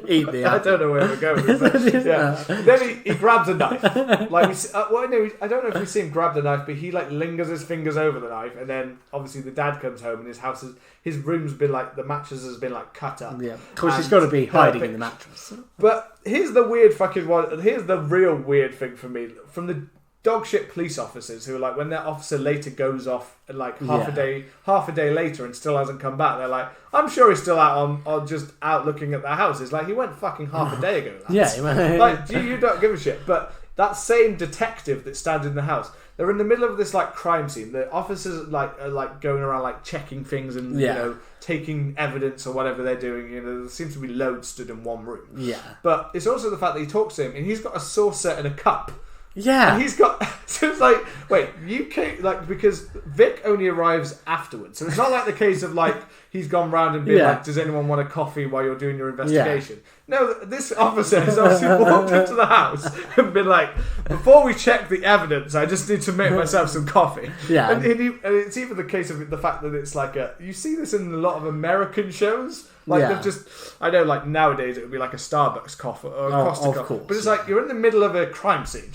Speaker 2: Eat the apple.
Speaker 1: I don't know where we're going with this. Yeah. Then he grabs a knife. Like we, I don't know if we see him grab the knife, but he like lingers his fingers over the knife, and then obviously the dad comes home and his room's been like, the mattress has been like cut up.
Speaker 2: Yeah. Of course, he's got to be hiding in the mattress.
Speaker 1: But here's the weird fucking one. Here's the real weird thing for me. From the dog shit police officers who are like, when their officer later goes off and like half a day later and still hasn't come back, they're like, I'm sure he's still out on just out looking at their house. It's like, he went fucking half a day ago. Lads.
Speaker 2: Yeah.
Speaker 1: Like, you don't give a shit. But that same detective that stands in the house, they're in the middle of this like crime scene. The officers are like going around like checking things and you know, taking evidence or whatever they're doing. You know, there seems to be loads stood in one room.
Speaker 2: Yeah.
Speaker 1: But it's also the fact that he talks to him and he's got a saucer and a cup.
Speaker 2: Yeah.
Speaker 1: And he's got... So it's like, wait, you can't... Like, because Vic only arrives afterwards. So it's not like the case of, like, he's gone round and been like, does anyone want a coffee while you're doing your investigation? Yeah. No, this officer has obviously walked into the house and been like, before we check the evidence, I just need to make myself some coffee.
Speaker 2: Yeah.
Speaker 1: And it's even the case of the fact that it's like a... You see this in a lot of American shows. Like, they've just... I know, like, nowadays it would be like a Starbucks coffee or a Costa coffee.
Speaker 2: Course,
Speaker 1: but it's like, you're in the middle of a crime scene.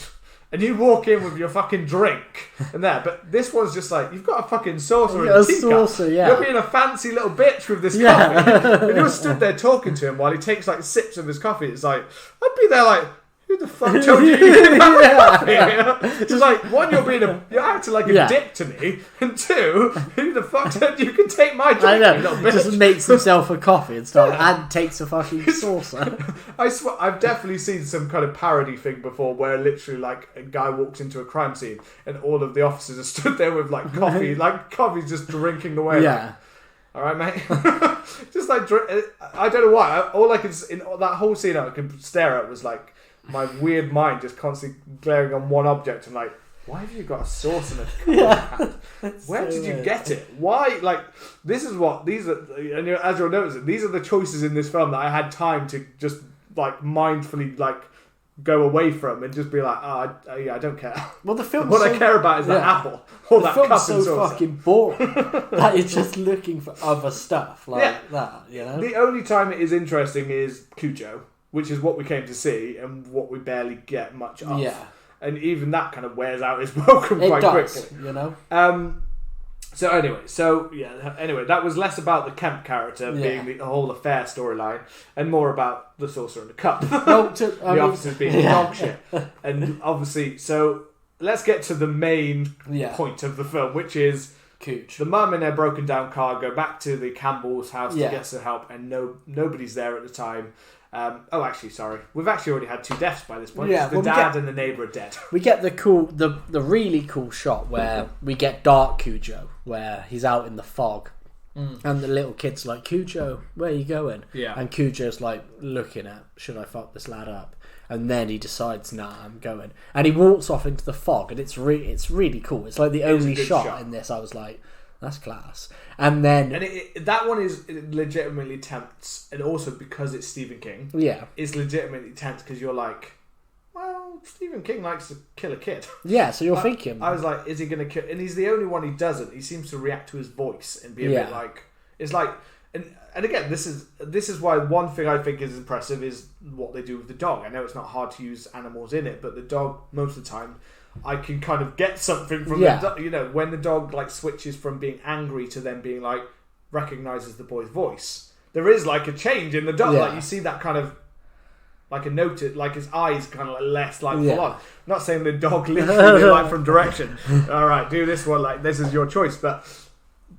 Speaker 1: And you walk in with your fucking drink and there, but this one's just like, you've got a fucking saucer and a teacup. Saucer, You're being a fancy little bitch with this coffee. And you're stood there talking to him while he takes like sips of his coffee. It's like, I'd be there like, who the fuck told you didn't have coffee? Just like, one, you're acting like a dick to me, and two, who the fuck said you can take my drink?
Speaker 2: I know.
Speaker 1: You little bitch?
Speaker 2: Just makes himself a coffee and stuff, and takes a fucking saucer.
Speaker 1: I swear, I've definitely seen some kind of parody thing before where literally like a guy walks into a crime scene and all of the officers are stood there with like coffee, like coffee's just drinking away.
Speaker 2: Yeah.
Speaker 1: All right, mate. Just like I don't know why. All I can in that whole scene I could stare at was like my weird mind just constantly glaring on one object and like, why have you got a sauce and a cup? Where did you get it? Why? Like, this is what these are, and as you'll notice, these are the choices in this film that I had time to just like mindfully like go away from and just be like, I don't care.
Speaker 2: Well, the film.
Speaker 1: What I care about is that apple or that cup and saucer. The film's so
Speaker 2: fucking boring that it's just looking for other stuff like that. You know,
Speaker 1: the only time it is interesting is Cujo, which is what we came to see and what we barely get much of.
Speaker 2: Yeah.
Speaker 1: And even that kind of wears out its welcome quite quickly.
Speaker 2: You know?
Speaker 1: So anyway, that was less about the Kemp character being the whole affair storyline and more about the saucer and the cup. The officers being dog shit. And obviously, so let's get to the main point of the film, which is
Speaker 2: Cooch.
Speaker 1: The mum in their broken down car go back to the Campbell's house to get some help, and nobody's there at the time. Sorry. We've actually already had 2 deaths by this point. The dad and the neighbour are dead.
Speaker 2: We get the really cool shot where we get Dark Cujo, where he's out in the fog. And the little kid's like, Cujo, where are you going?
Speaker 1: Yeah.
Speaker 2: And Cujo's like looking at, should I fuck this lad up? And then he decides, nah, I'm going. And he walks off into the fog, and it's really cool. It's like the only shot in this I was like, that's class. And then...
Speaker 1: And that one is legitimately tense. And also because it's Stephen King.
Speaker 2: Yeah.
Speaker 1: It's legitimately tense because you're like, well, Stephen King likes to kill a kid.
Speaker 2: Yeah, so you're thinking...
Speaker 1: I was like, is he going to kill... And he's the only one he doesn't. He seems to react to his voice and be a bit like... It's like... And again, this is why one thing I think is impressive is what they do with the dog. I know it's not hard to use animals in it, but the dog, most of the time, I can kind of get something from the dog. You know, when the dog like switches from being angry to then being like recognizes the boy's voice, there is like a change in the dog. Like you see that kind of like a note, like his eyes kind of like less like full on. I'm not saying the dog literally like from direction. All right, do this one. Like this is your choice, but.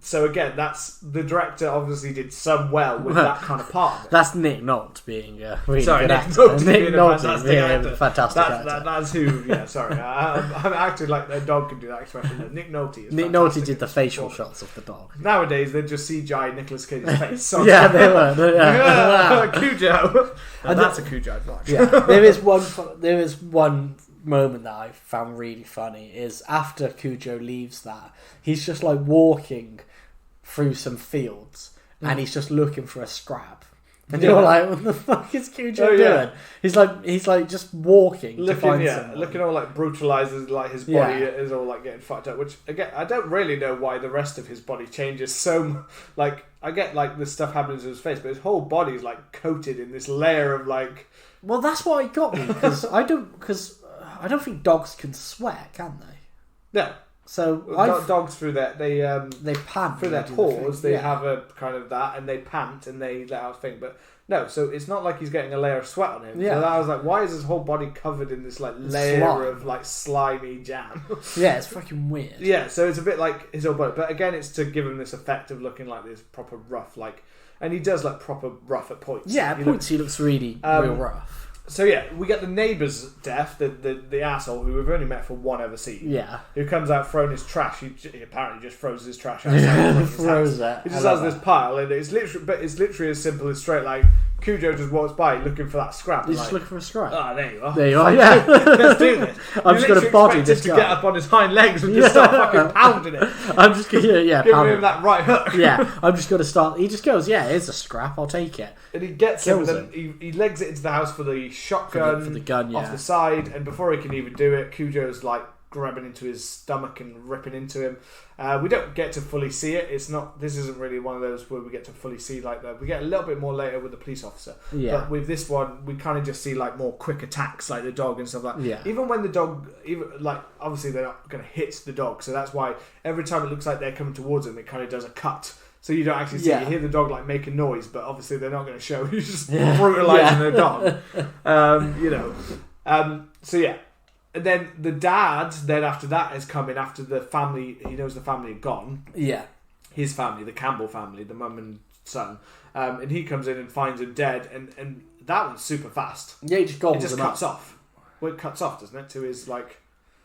Speaker 1: So again, that's the director obviously did some well with that kind of part of it.
Speaker 2: That's Nick Nolte being a really
Speaker 1: sorry,
Speaker 2: good
Speaker 1: Nick
Speaker 2: actor.
Speaker 1: Nolte
Speaker 2: Nick
Speaker 1: being a
Speaker 2: Nolte
Speaker 1: fantastic
Speaker 2: being
Speaker 1: actor.
Speaker 2: a fantastic actor.
Speaker 1: That's who. Yeah, sorry, I'm acting like a dog can do that expression. Nick Nolte.
Speaker 2: Nick Nolte did the facial shots of the dog.
Speaker 1: Nowadays, they just CGI Nicolas Cage's face. So
Speaker 2: yeah, they were.
Speaker 1: Cujo. And that's a Cujo I'd watch.
Speaker 2: Yeah, there is one moment that I found really funny is after Cujo leaves that, he's just like walking through some fields and he's just looking for a scrap. And you're like, what the fuck is Cujo doing? He's like just walking to find someone.
Speaker 1: Looking all like brutalized, like his body is all like getting fucked up. Which again, I don't really know why the rest of his body changes so. Like I get like the stuff happening to his face, but his whole body is like coated in this layer of like.
Speaker 2: Well, that's what it got me because I don't think dogs can sweat, can they?
Speaker 1: No.
Speaker 2: So
Speaker 1: dogs through that they
Speaker 2: pant
Speaker 1: through their paws. They have a kind of that, and they pant and they let out a thing. But no, so it's not like he's getting a layer of sweat on him. Yeah. So I was like, why is his whole body covered in this like layer of like slimy jam?
Speaker 2: Yeah, it's fucking weird.
Speaker 1: Yeah, so it's a bit like his whole body, but again, it's to give him this effect of looking like this proper rough, like, and he does like proper rough at points.
Speaker 2: Yeah, at points he looks really real rough.
Speaker 1: So yeah, we get the neighbour's death, the asshole who we've only met for one ever scene.
Speaker 2: Yeah.
Speaker 1: Who comes out throwing his trash. He apparently just throws his trash outside.
Speaker 2: Throws it.
Speaker 1: He just has this pile, and it's literally as simple as straight like Cujo just walks by looking for that scrap.
Speaker 2: He's just looking for a scrap.
Speaker 1: Ah, there you are.
Speaker 2: There you are. Yeah.
Speaker 1: Let's do this.
Speaker 2: I'm just going to body this guy.
Speaker 1: To get up on his hind legs and just start fucking pounding it.
Speaker 2: I'm just going to
Speaker 1: giving him that right hook.
Speaker 2: Yeah. I'm just going to start. He just goes, yeah, here's a scrap. I'll take it.
Speaker 1: And he gets him, and then he legs it into the house for the shotgun
Speaker 2: for the gun,
Speaker 1: off the side, and before he can even do it, Cujo's like grabbing into his stomach and ripping into him. We don't get to fully see it. This isn't really one of those where we get to fully see like that. We get a little bit more later with the police officer. Yeah. But with this one, we kind of just see like more quick attacks, like the dog and stuff like that. Yeah. Even when the dog, obviously they're not going to hit the dog, so that's why every time it looks like they're coming towards him, it kind of does a cut. So you don't actually see. You hear the dog like making noise, but obviously they're not going to show you just brutalizing a dog. So yeah, and then the dad. Then after that is coming after the family. He knows the family are gone. Yeah, his family, the Campbell family, the mum and son, and he comes in and finds him dead. And that one's super fast.
Speaker 2: Yeah, he just gobbles
Speaker 1: him cuts off. Well, it cuts off, doesn't it? To his like.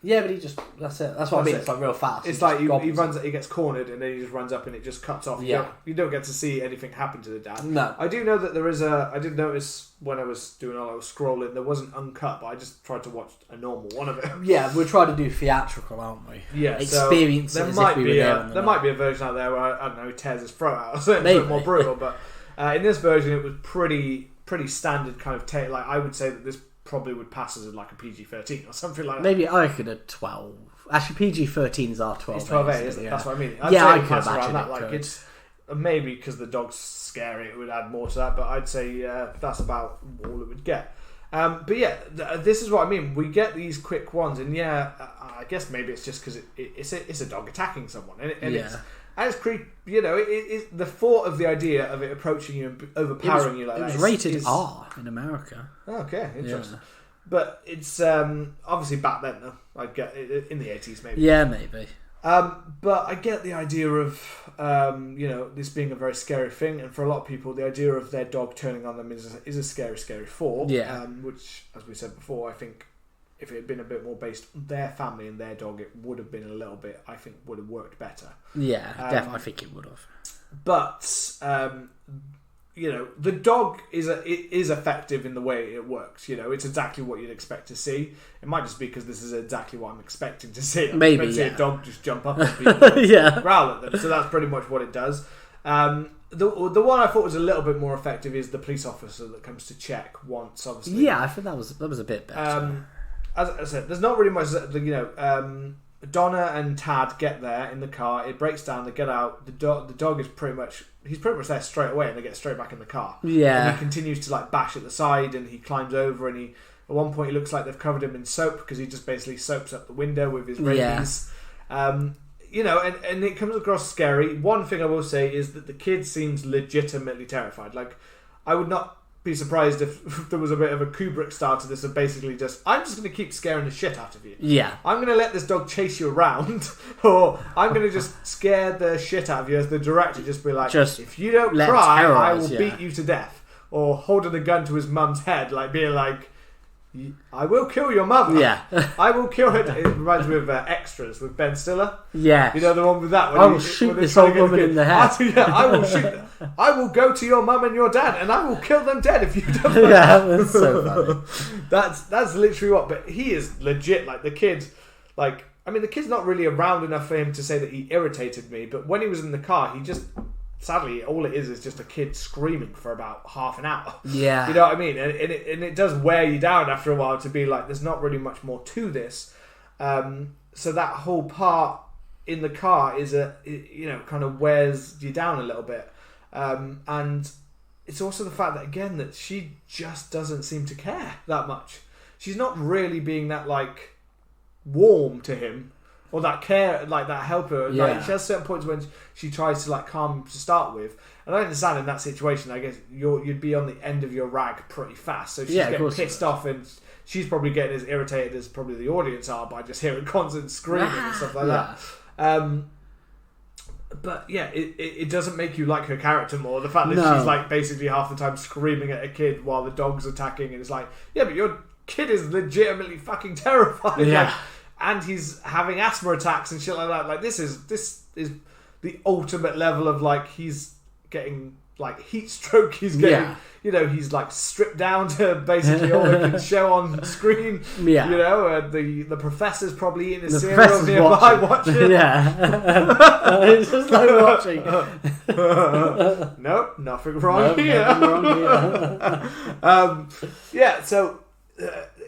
Speaker 2: Yeah, but that's it. That's what I mean. It's like real fast.
Speaker 1: It's like he runs. He gets cornered and then he just runs up and it just cuts off. Yeah. You don't get to see anything happen to the dad. No. I do know that there is I did notice when I was doing all I was scrolling, there wasn't uncut, but I just tried to watch a normal one of it.
Speaker 2: Yeah, we're trying to do theatrical, aren't we?
Speaker 1: Yeah.
Speaker 2: Experience
Speaker 1: there might be a version out there where I don't know, he tears his throat out, so it's a bit more brutal. But in this version, it was pretty standard kind of take. Like I would say that this probably would pass as like a PG-13 or something like that.
Speaker 2: Maybe I reckon a 12. Actually, PG-13s are 12.
Speaker 1: It's 12A, isn't it? That's what I mean.
Speaker 2: I could imagine that.
Speaker 1: Like it's maybe because the dog's scary, it would add more to that. But I'd say that's about all it would get. But yeah, this is what I mean. We get these quick ones, and I guess maybe it's just because it's a dog attacking someone, and it's creepy. You know, the thought of the idea of it approaching you and overpowering you like that.
Speaker 2: It was rated R in America.
Speaker 1: Okay, interesting. Yeah. But it's obviously back then, though. I get it, in the 80s, maybe.
Speaker 2: Yeah, maybe.
Speaker 1: But I get the idea of this being a very scary thing, and for a lot of people, the idea of their dog turning on them is a scary thought. Yeah. Which, as we said before, I think if it had been a bit more based on their family and their dog, it would have been a little bit. I think would have worked better.
Speaker 2: Yeah, definitely. I think it would have.
Speaker 1: But the dog is effective in the way it works. You know, it's exactly what you'd expect to see. It might just be because this is exactly what I'm expecting to see.
Speaker 2: Maybe
Speaker 1: see a dog just jump up on people, growl at them. So that's pretty much what it does. The one I thought was a little bit more effective is the police officer that comes to check once. Obviously,
Speaker 2: yeah, I think that was a bit better.
Speaker 1: As I said, there's not really much. Donna and Tad get there in the car. It breaks down. They get out. The dog is pretty much there straight away, and they get straight back in the car.
Speaker 2: Yeah.
Speaker 1: And he continues to like bash at the side, and he climbs over, and at one point it looks like they've covered him in soap because he just basically soaps up the window with his rabies. Yeah. And it comes across scary. One thing I will say is that the kid seems legitimately terrified. Like, I would not be surprised if there was a bit of a Kubrick style to this of basically I'm just going to keep scaring the shit out of you.
Speaker 2: Yeah.
Speaker 1: I'm going to let this dog chase you around, or I'm going to just scare the shit out of you as the director, just be like, if you don't cry, I will beat you to death. Or holding a gun to his mum's head, like being like, I will kill your mother.
Speaker 2: Yeah.
Speaker 1: I will kill her. It reminds me of Extras with Ben Stiller.
Speaker 2: Yeah.
Speaker 1: You know the one with that?
Speaker 2: I will shoot this old woman in the head.
Speaker 1: I will shoot them. I will go to your mum and your dad and I will kill them dead if you don't.
Speaker 2: Yeah, that's so funny.
Speaker 1: That's literally what. But he is legit. Like the kid, the kid's not really around enough for him to say that he irritated me. But when he was in the car, he just... Sadly, all it is just a kid screaming for about half an hour.
Speaker 2: Yeah.
Speaker 1: You know what I mean? And it does wear you down after a while to be like, there's not really much more to this. So that whole part in the car is kind of wears you down a little bit. And it's also the fact that, again, that she just doesn't seem to care that much. She's not really being that, warm to him. Or that care, that helper.
Speaker 2: Yeah.
Speaker 1: She has certain points when she tries to calm him to start with. And I understand in that situation, I guess you'd be on the end of your rag pretty fast. So she's getting pissed off, and she's probably getting as irritated as probably the audience are by just hearing constant screaming and stuff like that. But yeah, it doesn't make you like her character more. The fact that she's basically half the time screaming at a kid while the dog's attacking, and it's like, yeah, but your kid is legitimately fucking terrified.
Speaker 2: Yeah.
Speaker 1: And he's having asthma attacks and shit like that. Like this is the ultimate level of he's getting heat stroke. He's getting he's stripped down to basically all he can show on screen. Yeah. The professor's probably eating his cereal nearby watching.
Speaker 2: Yeah. It's just watching.
Speaker 1: Nope, nothing wrong here. So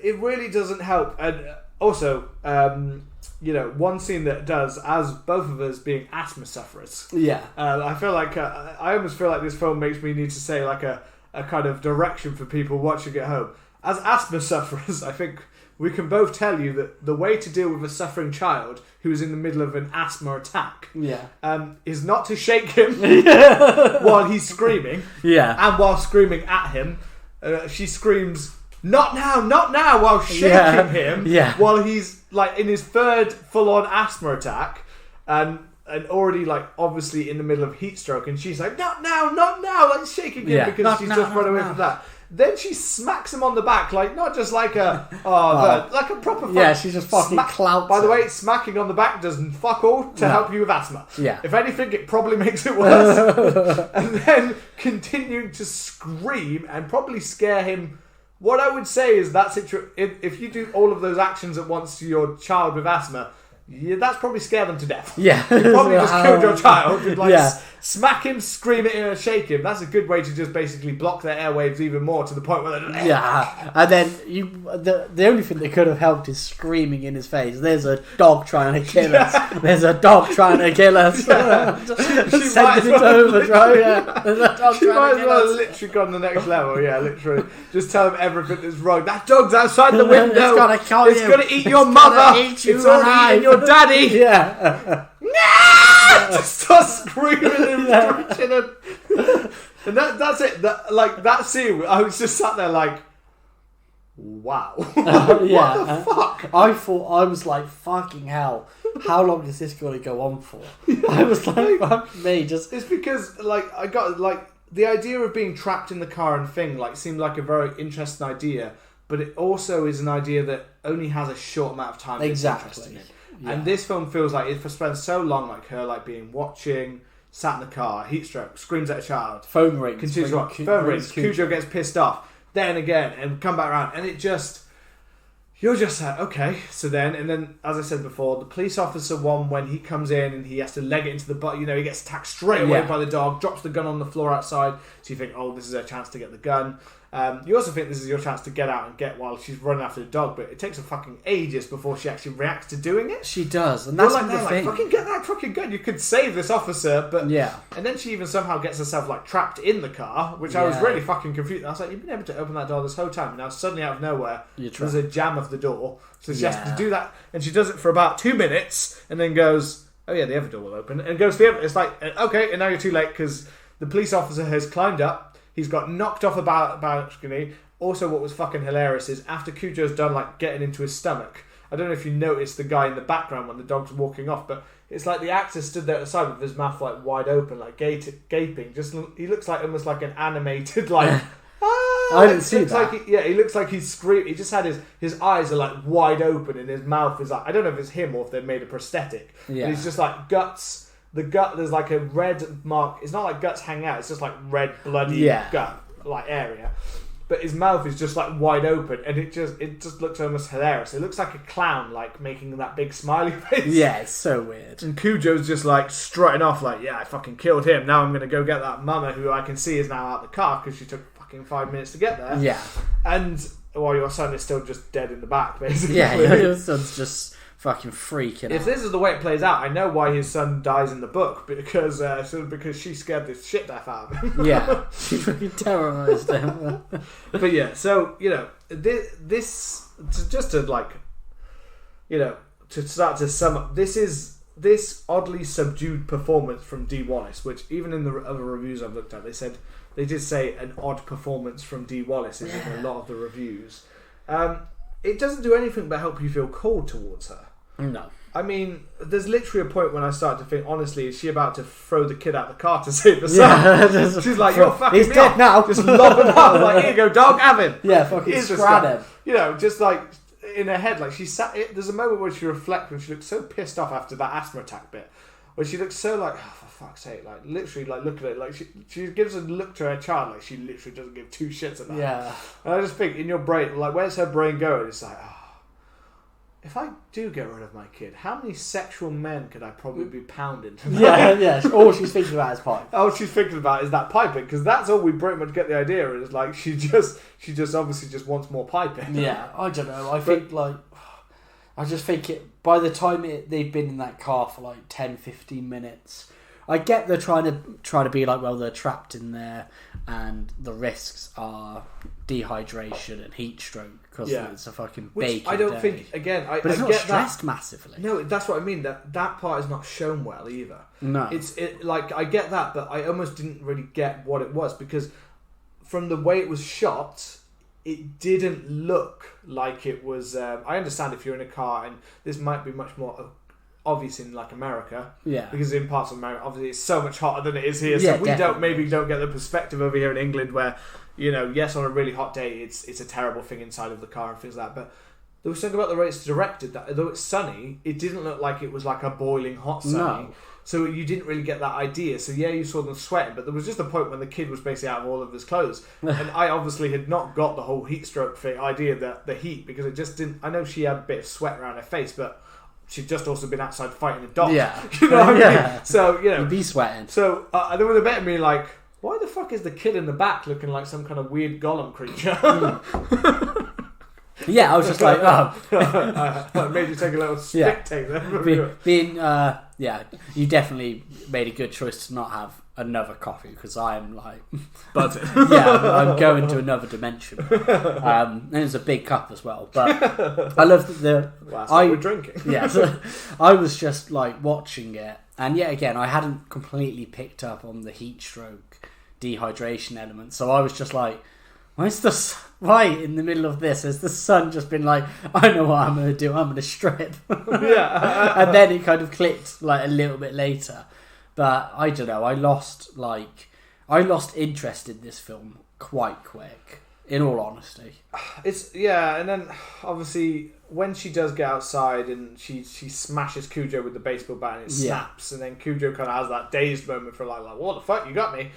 Speaker 1: it really doesn't help. And also, one scene that does, as both of us being asthma sufferers.
Speaker 2: Yeah.
Speaker 1: I feel like I almost feel like this film makes me need to say a kind of direction for people watching at home. As asthma sufferers, I think we can both tell you that the way to deal with a suffering child who is in the middle of an asthma attack, is not to shake him while he's screaming. Yeah. And while screaming at him, she screams, "Not now, not now," while shaking him while he's in his third full-on asthma attack and already obviously in the middle of heat stroke, and she's like, "Not now, not now," shaking him because she's just run away from that. Then she smacks him on the back, not just like a proper.
Speaker 2: Yeah, she's just fucking clout.
Speaker 1: By the way, smacking on the back doesn't fuck all to help you with asthma. Yeah. If anything, it probably makes it worse. And then continuing to scream and probably scare him. What I would say is if you do all of those actions at once to your child with asthma, that's probably scared them to death. Yeah. You probably just killed your child. You'd smack him, scream at him, and shake him. That's a good way to just basically block their airwaves even more to the point where they're...
Speaker 2: Yeah. And then the only thing that could have helped is screaming in his face. There's a dog trying to kill us. There's a dog trying to kill us. Send it to overdrive. There's a dog
Speaker 1: she might as well have literally gone to the next level. Yeah, literally. Just tell him everything that's wrong. That dog's outside the window. It's
Speaker 2: gonna kill you.
Speaker 1: It's gonna eat your mother. It's already eating your daddy.
Speaker 2: Yeah.
Speaker 1: Just start screaming and screeching and that's it. That scene, I was just sat there wow. What the fuck?
Speaker 2: I was like, fucking hell. How long is this going to go on for? I was like, fuck me. It's
Speaker 1: because I got the idea of being trapped in the car and thing seemed like a very interesting idea, but it also is an idea that only has a short amount of time.
Speaker 2: Exactly.
Speaker 1: Yeah. And this film feels like it spends so long, her being watching, sat in the car, heat stroke, screams at a child,
Speaker 2: phone rings,
Speaker 1: continues to watch, phone rings, Cujo gets pissed off, then again, and come back around, and you're just like, okay. So then, as I said before, the police officer one, when he comes in and he has to leg it into the butt, he gets attacked straight away by the dog, drops the gun on the floor outside, so you think, oh, this is a chance to get the gun. You also think this is your chance to get out and get while she's running after the dog, but it takes her fucking ages before she actually reacts to doing it.
Speaker 2: She does, and that's
Speaker 1: like,
Speaker 2: the thing.
Speaker 1: Fucking get that fucking gun. You could save this officer, but And then she even somehow gets herself like trapped in the car, which I was really fucking confused. I was like, you've been able to open that door this whole time, and now suddenly out of nowhere there's a jam of the door, so she has to do that, and she does it for about 2 minutes, and then goes, oh yeah, the other door will open, and goes to the other. It's like, okay, and now you're too late because the police officer has climbed up. He's got knocked off a balcony. Also, what was fucking hilarious is after Cujo's done like getting into his stomach, I don't know if you noticed the guy in the background when the dog's walking off, but it's like the actor stood there at the side with his mouth like wide open, like gaping. He looks like almost like an animated like.
Speaker 2: I didn't see that.
Speaker 1: He looks like he's screaming. He just had his eyes are like wide open and his mouth is like, I don't know if it's him or if they've made a prosthetic. Yeah. But he's just like guts. The gut, there's like a red mark. It's not like guts hang out. It's just like red bloody gut like area. But his mouth is just like wide open, and it just looks almost hilarious. It looks like a clown, like making that big smiley face.
Speaker 2: Yeah, it's so weird.
Speaker 1: And Cujo's just like strutting off, like, yeah, I fucking killed him. Now I'm gonna go get that mama who I can see is now out the car because she took fucking 5 minutes to get there.
Speaker 2: Yeah.
Speaker 1: And while your son is still just dead in the back, basically.
Speaker 2: Yeah, your son's just fucking freaking out.
Speaker 1: If this is the way it plays out, I know why his son dies in the book, because she scared the shit out of him.
Speaker 2: Yeah, she fucking terrorised him.
Speaker 1: But yeah, so, you know, this just to like, you know, to start to sum up, this oddly subdued performance from Dee Wallace, which even in the other reviews I've looked at, they did say an odd performance from Dee Wallace in a lot of the reviews. It doesn't do anything but help you feel cold towards her.
Speaker 2: No.
Speaker 1: I mean, there's literally a point when I start to think, honestly, is she about to throw the kid out the car to save the son? Yeah. She's like, you're fucking
Speaker 2: He's dead now.
Speaker 1: Just lob him out. Like, here you go, dog, have him.
Speaker 2: Yeah, fucking scrap him.
Speaker 1: You know, just like in her head, like she sat. There's a moment where she reflects when she looks so pissed off after that asthma attack bit, where she looks so like, oh, for fuck's sake, like literally, like look at it, like she gives a look to her child, like she literally doesn't give two shits about.
Speaker 2: Yeah.
Speaker 1: And I just think in your brain, like, where's her brain going? It's like, oh, if I do get rid of my kid, how many sexual men could I probably be pounding tonight?
Speaker 2: Yeah. All she's thinking about is pipe.
Speaker 1: All she's thinking about is that piping, because that's all we pretty much get the idea is, like, she just obviously just wants more piping.
Speaker 2: Yeah, I don't know. I just think by the time they've been in that car for like 10, 15 minutes, I get they're trying to be like, well, they're trapped in there, and the risks are dehydration and heat stroke because it's a fucking baking
Speaker 1: I don't
Speaker 2: day.
Speaker 1: think, again,
Speaker 2: but it's not stressed massively.
Speaker 1: No, that's what I mean. That part is not shown well either.
Speaker 2: No,
Speaker 1: like I get that, but I almost didn't really get what it was, because from the way it was shot, it didn't look like it was. I understand if you're in a car, and this might be much more obvious in like America, because in parts of America, obviously, it's so much hotter than it is here. So we don't get the perspective over here in England where, you know, yes, on a really hot day, it's a terrible thing inside of the car and things like that. But there was something about the way it's directed that although it's sunny, it didn't look like it was like a boiling hot sunny. No. So you didn't really get that idea. So yeah, you saw them sweating, but there was just a point when the kid was basically out of all of his clothes. And I obviously had not got the whole heat stroke thing idea, that the heat, because it just didn't. I know she had a bit of sweat around her face, but she'd just also been outside fighting a dog. Yeah. You know what I mean? So, you know.
Speaker 2: You'd be sweating.
Speaker 1: So there was a bit of me like, why the fuck is the kid in the back looking like some kind of weird golem creature?
Speaker 2: Yeah, I was just like,
Speaker 1: I made you take a little spectate there.
Speaker 2: You definitely made a good choice to not have another coffee, because I'm like
Speaker 1: buzzing.
Speaker 2: I'm going to another dimension. And it's a big cup as well. But I love
Speaker 1: we're drinking.
Speaker 2: Yeah, so I was just like watching it, and yet again, I hadn't completely picked up on the heat stroke, dehydration element. So I was just like, why in the middle of this has the sun just been like, I know what I'm going to do, I'm going to strip. And then it kind of clicked like a little bit later. But I don't know, I lost interest in this film quite quick, in all honesty.
Speaker 1: And then obviously when she does get outside and she smashes Cujo with the baseball bat and it snaps, and then Cujo kind of has that dazed moment for like what the fuck, you got me?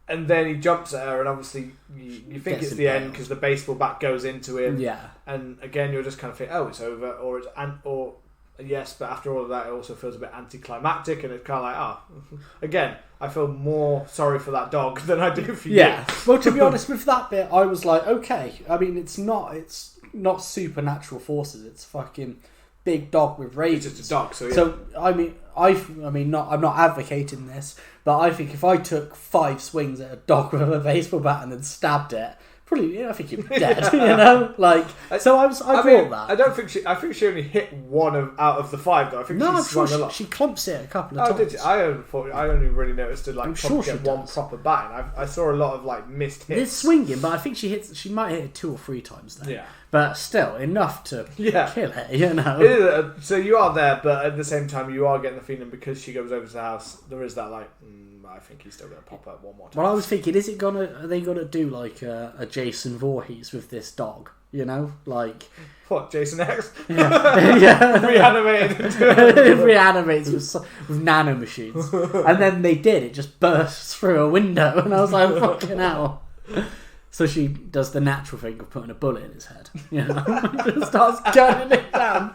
Speaker 1: And then he jumps at her, and obviously you think it's the end because the baseball bat goes into him. Yeah. And again, you're just kind of thinking, oh, it's over, or yes, but after all of that, it also feels a bit anticlimactic, and it's kind of like, again, I feel more sorry for that dog than I do for you.
Speaker 2: Yeah. Well, to be honest, with that bit, I was like, okay. I mean, it's not supernatural forces. It's fucking big dog with rabies.
Speaker 1: It's just a dog. So yeah.
Speaker 2: So I'm not advocating this, but I think if I took 5 swings at a dog with a baseball bat and then stabbed it, probably, I think you'd be dead. Like, so I brought that.
Speaker 1: I don't think I think she only hit one out of the 5 though. I think she swung a lot.
Speaker 2: She clumps it a couple of times.
Speaker 1: Did you? I only really noticed to like
Speaker 2: sure
Speaker 1: get one proper bang. I saw a lot of like missed hits.
Speaker 2: It's swinging, but I think she might hit it 2 or 3 times then.
Speaker 1: Yeah.
Speaker 2: But still, enough to kill it,
Speaker 1: It is so you are there, but at the same time, you are getting the feeling because she goes over to the house, there is that like, I think he's still going to pop up one more time.
Speaker 2: Well, I was thinking, are they going to do like a Jason Voorhees with this dog? Like...
Speaker 1: What, Jason X?
Speaker 2: Yeah.
Speaker 1: Reanimated.
Speaker 2: Reanimates with nanomachines. And then they did, it just bursts through a window, and I was like, fucking hell. So she does the natural thing of putting a bullet in his head. Just starts gunning it down.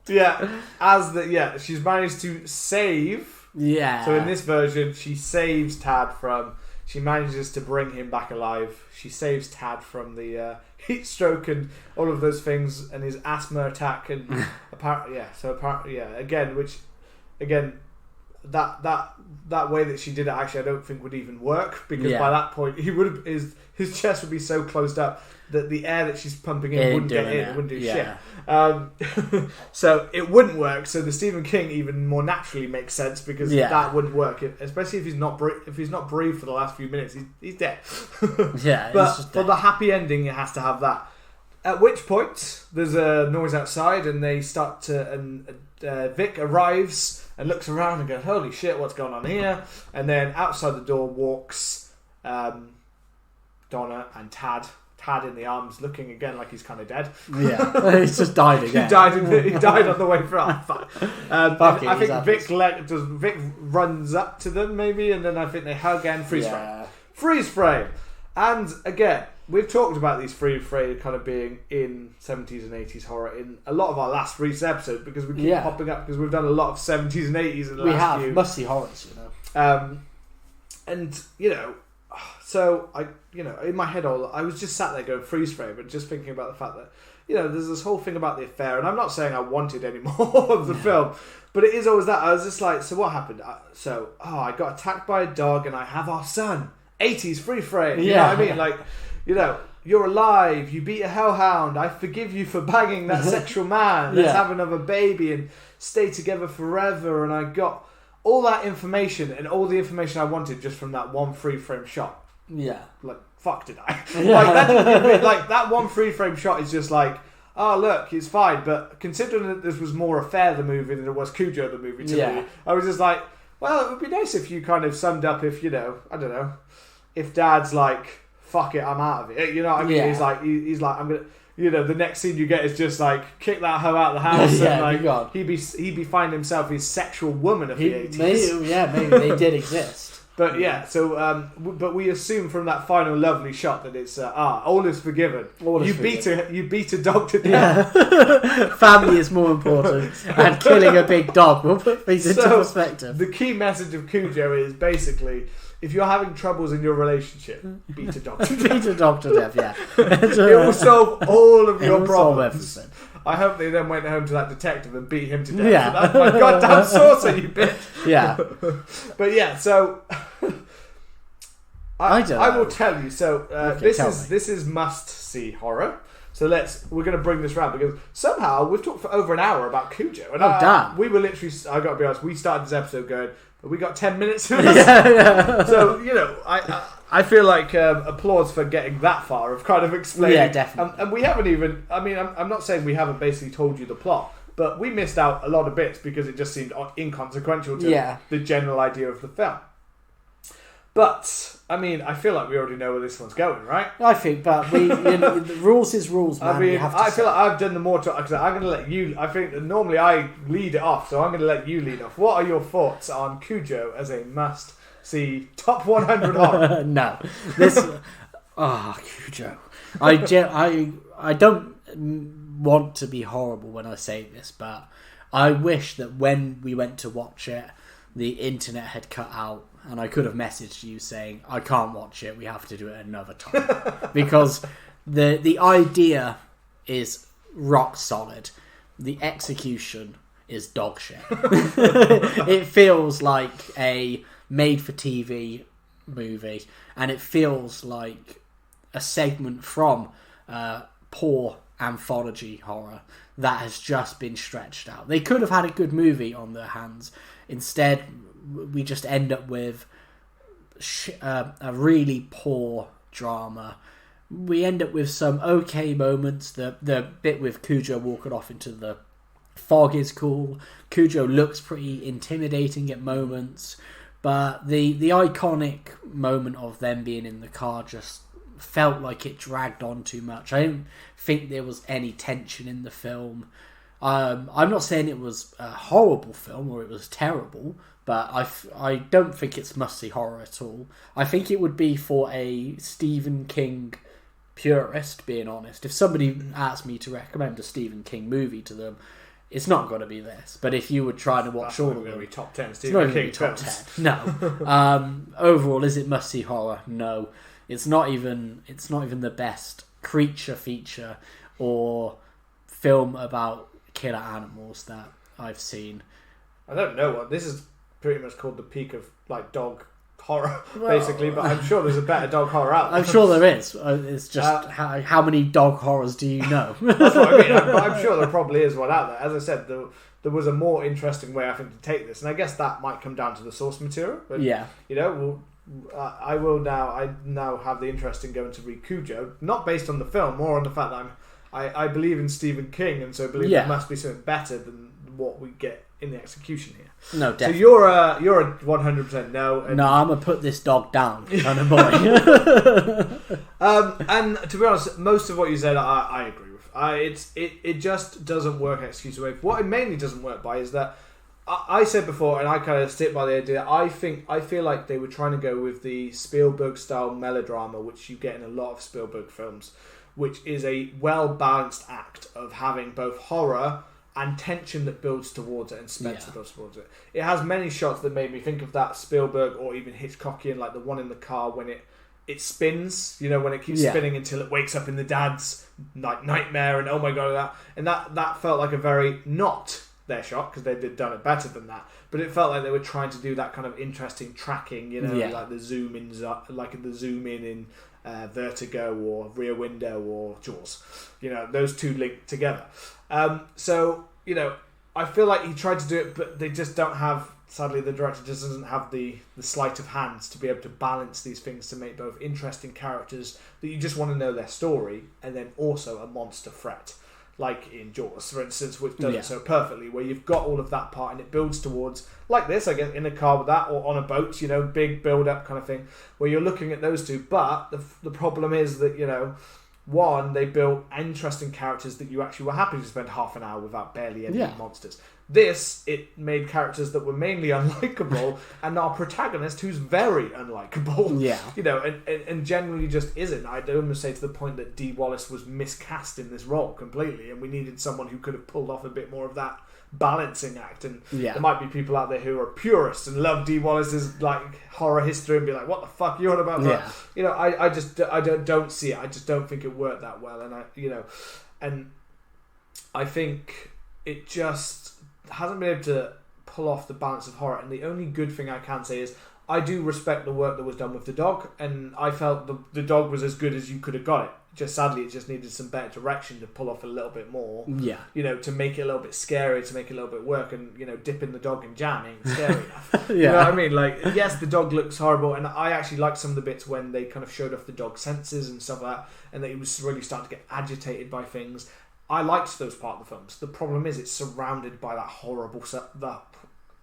Speaker 1: Yeah, she's managed to save.
Speaker 2: Yeah.
Speaker 1: So in this version, she saves Tad from. She manages to bring him back alive. She saves Tad from the heat stroke and all of those things, and his asthma attack, and apparently, that way that she did it, actually, I don't think would even work, because by that point he would have his chest would be so closed up that the air that she's pumping in wouldn't get in, it wouldn't do shit. So it wouldn't work. So the Stephen King even more naturally makes sense, because that wouldn't work, especially if he's not breathed for the last few minutes. He's dead. But for the happy ending, it has to have that. At which point there's a noise outside, and they start to Vic arrives and looks around and goes, "Holy shit, what's going on here?" And then outside the door walks Donna and Tad in the arms, looking again like he's kind of dead.
Speaker 2: Yeah, he's just died again.
Speaker 1: He died on the way from. I think Vic runs up to them maybe, and then I think they hug and freeze frame. And again, we've talked about these freeze frame kind of being in 70s and 80s horror in a lot of our last recent episodes, because we keep popping up, because we've done a lot of 70s and 80s in the last few.
Speaker 2: Must-see horrors,
Speaker 1: and so in my head, I was just sat there going freeze frame, and just thinking about the fact that there's this whole thing about the affair, and I'm not saying I wanted any more of the film, but it is always that. I was just like, so what happened? I got attacked by a dog, and I have our son. 80s free frame. You know what I mean? Like, you're alive, you beat a hellhound, I forgive you for banging that sexual man, let's have another baby and stay together forever, and I got all that information, and all the information I wanted just from that one free frame shot. Yeah. Like, fuck did I? That one free frame shot is just like, oh look, it's fine, but considering that this was more Affair the movie than it was Cujo the movie to me, I was just like, well, it would be nice if you kind of summed up if, I don't know, if Dad's like, fuck it, I'm out of it. You know what I mean? Yeah. He's like, I'm gonna. The next scene you get is just like kick that hoe out of the house, and like he'd be finding himself his sexual woman of the 80s.
Speaker 2: Maybe they did exist.
Speaker 1: But but we assume from that final lovely shot that it's all is forgiven. You beat a dog to death.
Speaker 2: Yeah. Family is more important, and killing a big dog will put things into perspective.
Speaker 1: The key message of Cujo is basically, if you're having troubles in your relationship, beat a dog to death.
Speaker 2: Beat a dog to death, yeah.
Speaker 1: It will solve all of your problems. I hope they then went home to that detective and beat him to death. Yeah. That's my goddamn saucer, you bitch.
Speaker 2: Yeah.
Speaker 1: But yeah, so I will tell you. So this is must-see horror. So we're going to bring this round, because somehow we've talked for over an hour about Cujo. And
Speaker 2: damn.
Speaker 1: We were literally, I got to be honest, we started this episode going, we got 10 minutes of this. So, I feel like applause for getting that far of kind of explaining.
Speaker 2: Yeah, definitely.
Speaker 1: And we haven't even, I'm not saying we haven't basically told you the plot, but we missed out a lot of bits because it just seemed inconsequential to the general idea of the film. But, I feel like we already know where this one's going, right?
Speaker 2: I think, but the rules is rules, man.
Speaker 1: I feel like I've done the more talk, because I'm going to let you, I think normally I lead it off, so I'm going to let you lead off. What are your thoughts on Cujo as a must-see top 100 horror?
Speaker 2: No. Cujo. I don't want to be horrible when I say this, but I wish that when we went to watch it, the internet had cut out and I could have messaged you saying, I can't watch it, we have to do it another time. Because the idea is rock solid. The execution is dog shit. It feels like a made-for-TV movie, and it feels like a segment from poor anthology horror that has just been stretched out. They could have had a good movie on their hands. Instead, we just end up with a really poor drama. We end up with some okay moments. The bit with Cujo walking off into the fog is cool. Cujo looks pretty intimidating at moments, but the iconic moment of them being in the car just felt like it dragged on too much. I didn't think there was any tension in the film. I'm not saying it was a horrible film or it was terrible, but I don't think it's must-see horror at all. I think it would be for a Stephen King purist, being honest. If somebody asked me to recommend a Stephen King movie to them, it's not going to be this. But if you were trying to watch all of them,
Speaker 1: it's top 10
Speaker 2: Stephen King top 10. No. Overall, is it must-see horror? No. It's not even the best creature feature or film about killer animals that I've seen.
Speaker 1: I don't know what this is. Pretty much called the peak of like dog horror, basically. But I'm sure there's a better dog horror out there.
Speaker 2: I'm sure there is. It's just how many dog horrors do you know?
Speaker 1: That's what I mean. I'm sure there probably is one out there. As I said, there was a more interesting way I think to take this, and I guess that might come down to the source material. But,
Speaker 2: yeah,
Speaker 1: you know, I now have the interest in going to read Cujo, not based on the film, more on the fact that I believe in Stephen King, and so I believe there must be something better than what we get in the execution here.
Speaker 2: No, definitely.
Speaker 1: So you're a 100% no.
Speaker 2: No, I'm gonna put this dog down, kind of boy.
Speaker 1: And to be honest, most of what you said, I agree with. It just doesn't work execution way. What it mainly doesn't work by is that I said before, and I kind of stick by the idea. I feel like they were trying to go with the Spielberg style melodrama, which you get in a lot of Spielberg films, which is a well balanced act of having both horror and tension that builds towards it and suspense that builds towards it. It has many shots that made me think of that Spielberg or even Hitchcockian, like the one in the car when it spins, you know, when it keeps spinning until it wakes up in the dad's nightmare, and oh my god, that felt like a very not their shot, because they'd done it better than that, but it felt like they were trying to do that kind of interesting tracking, you know, like the zoom ins, like the zoom in Vertigo or Rear Window or Jaws, you know, those two linked together. So, you know, I feel like he tried to do it, but they just don't have, sadly the director just doesn't have the sleight of hands to be able to balance these things to make both interesting characters that you just want to know their story, and then also a monster threat, like in Jaws, for instance, which does it so perfectly, where you've got all of that part and it builds towards, like this, I guess, in a car with that, or on a boat, you know, big build-up kind of thing, where you're looking at those two, but the problem is that, you know, one, they built interesting characters that you actually were happy to spend half an hour without barely any monsters. This, it made characters that were mainly unlikable, and our protagonist, who's very unlikable, you know, and generally just isn't. I'd almost say to the point that Dee Wallace was miscast in this role completely, and we needed someone who could have pulled off a bit more of that balancing act. And there might be people out there who are purists and love Dee Wallace's like horror history and be like, what the fuck are you on about? But, you know, I don't see it. I just don't think it worked that well, and I think it just hasn't been able to pull off the balance of horror. And the only good thing I can say is I do respect the work that was done with the dog, and I felt the dog was as good as you could have got it. Just sadly, it just needed some better direction to pull off a little bit more. Yeah, you know, to make it a little bit scary, to make it a little bit work. And you know, dipping the dog in jam ain't scary enough. You know what I mean? Like, yes, the dog looks horrible, and I actually liked some of the bits when they kind of showed off the dog's senses and stuff like that, and that he was really starting to get agitated by things. I liked those part of the films. The problem is it's surrounded by that horrible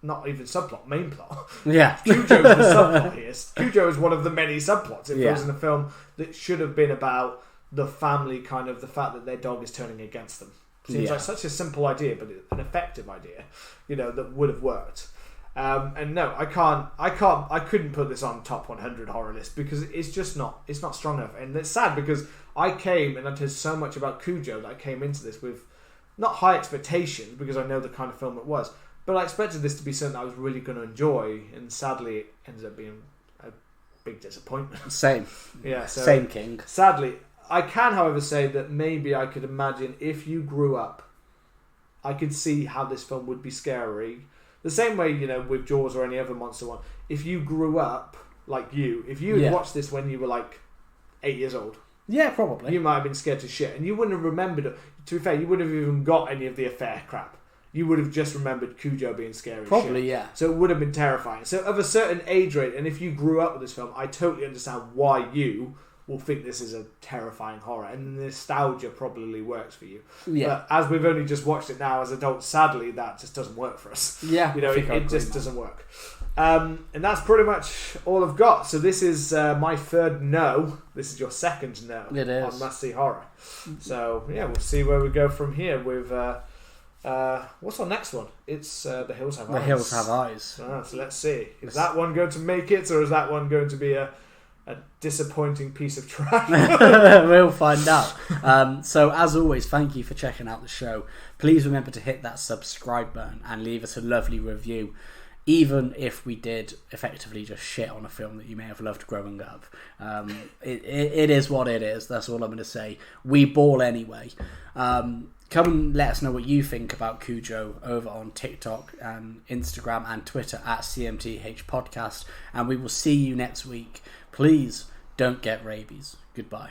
Speaker 1: not even subplot, main plot. Yeah. Cujo's the subplot here. Cujo is one of the many subplots. It feels in a film that should have been about the family, kind of the fact that their dog is turning against them. Seems like such a simple idea, but an effective idea, you know, that would have worked. And no, I couldn't put this on top 100 horror list because it's not strong enough. And it's sad because I came and I heard so much about Cujo that I came into this with not high expectations because I know the kind of film it was, but I expected this to be something I was really going to enjoy, and sadly it ended up being a big disappointment.
Speaker 2: Same.
Speaker 1: Yeah. So
Speaker 2: same, King.
Speaker 1: Sadly, I can, however, say that maybe I could imagine if you grew up, I could see how this film would be scary. The same way, with Jaws or any other monster one. If you grew up like if you had watched this when you were like 8 years old,
Speaker 2: yeah, probably,
Speaker 1: you might have been scared to shit, and you wouldn't have remembered it. To be fair, you wouldn't have even got any of the affair crap. You would have just remembered Cujo being scary.
Speaker 2: Probably,
Speaker 1: shit.
Speaker 2: yeah.
Speaker 1: So it would have been terrifying. So of a certain age rate, and if you grew up with this film, I totally understand why you will think this is a terrifying horror, and the nostalgia probably works for you. Yeah. But as we've only just watched it now as adults, sadly, that just doesn't work for us.
Speaker 2: Yeah.
Speaker 1: It just doesn't work. And that's pretty much all I've got. So this is my third no. This is your second no.
Speaker 2: It is.
Speaker 1: On Must See Horror. So, yeah, we'll see where we go from here with... what's our next one? It's The Hills Have Eyes.
Speaker 2: The Hills Have Eyes.
Speaker 1: So let's see. Is that one going to make it, or is that one going to be a disappointing piece of trash?
Speaker 2: We'll find out. So as always, thank you for checking out the show. Please remember to hit that subscribe button and leave us a lovely review, even if we did effectively just shit on a film that you may have loved growing up. It is what it is. That's all I'm going to say. We ball anyway. Come and let us know what you think about Cujo over on TikTok and Instagram and Twitter at CMTH Podcast. And we will see you next week. Please don't get rabies. Goodbye.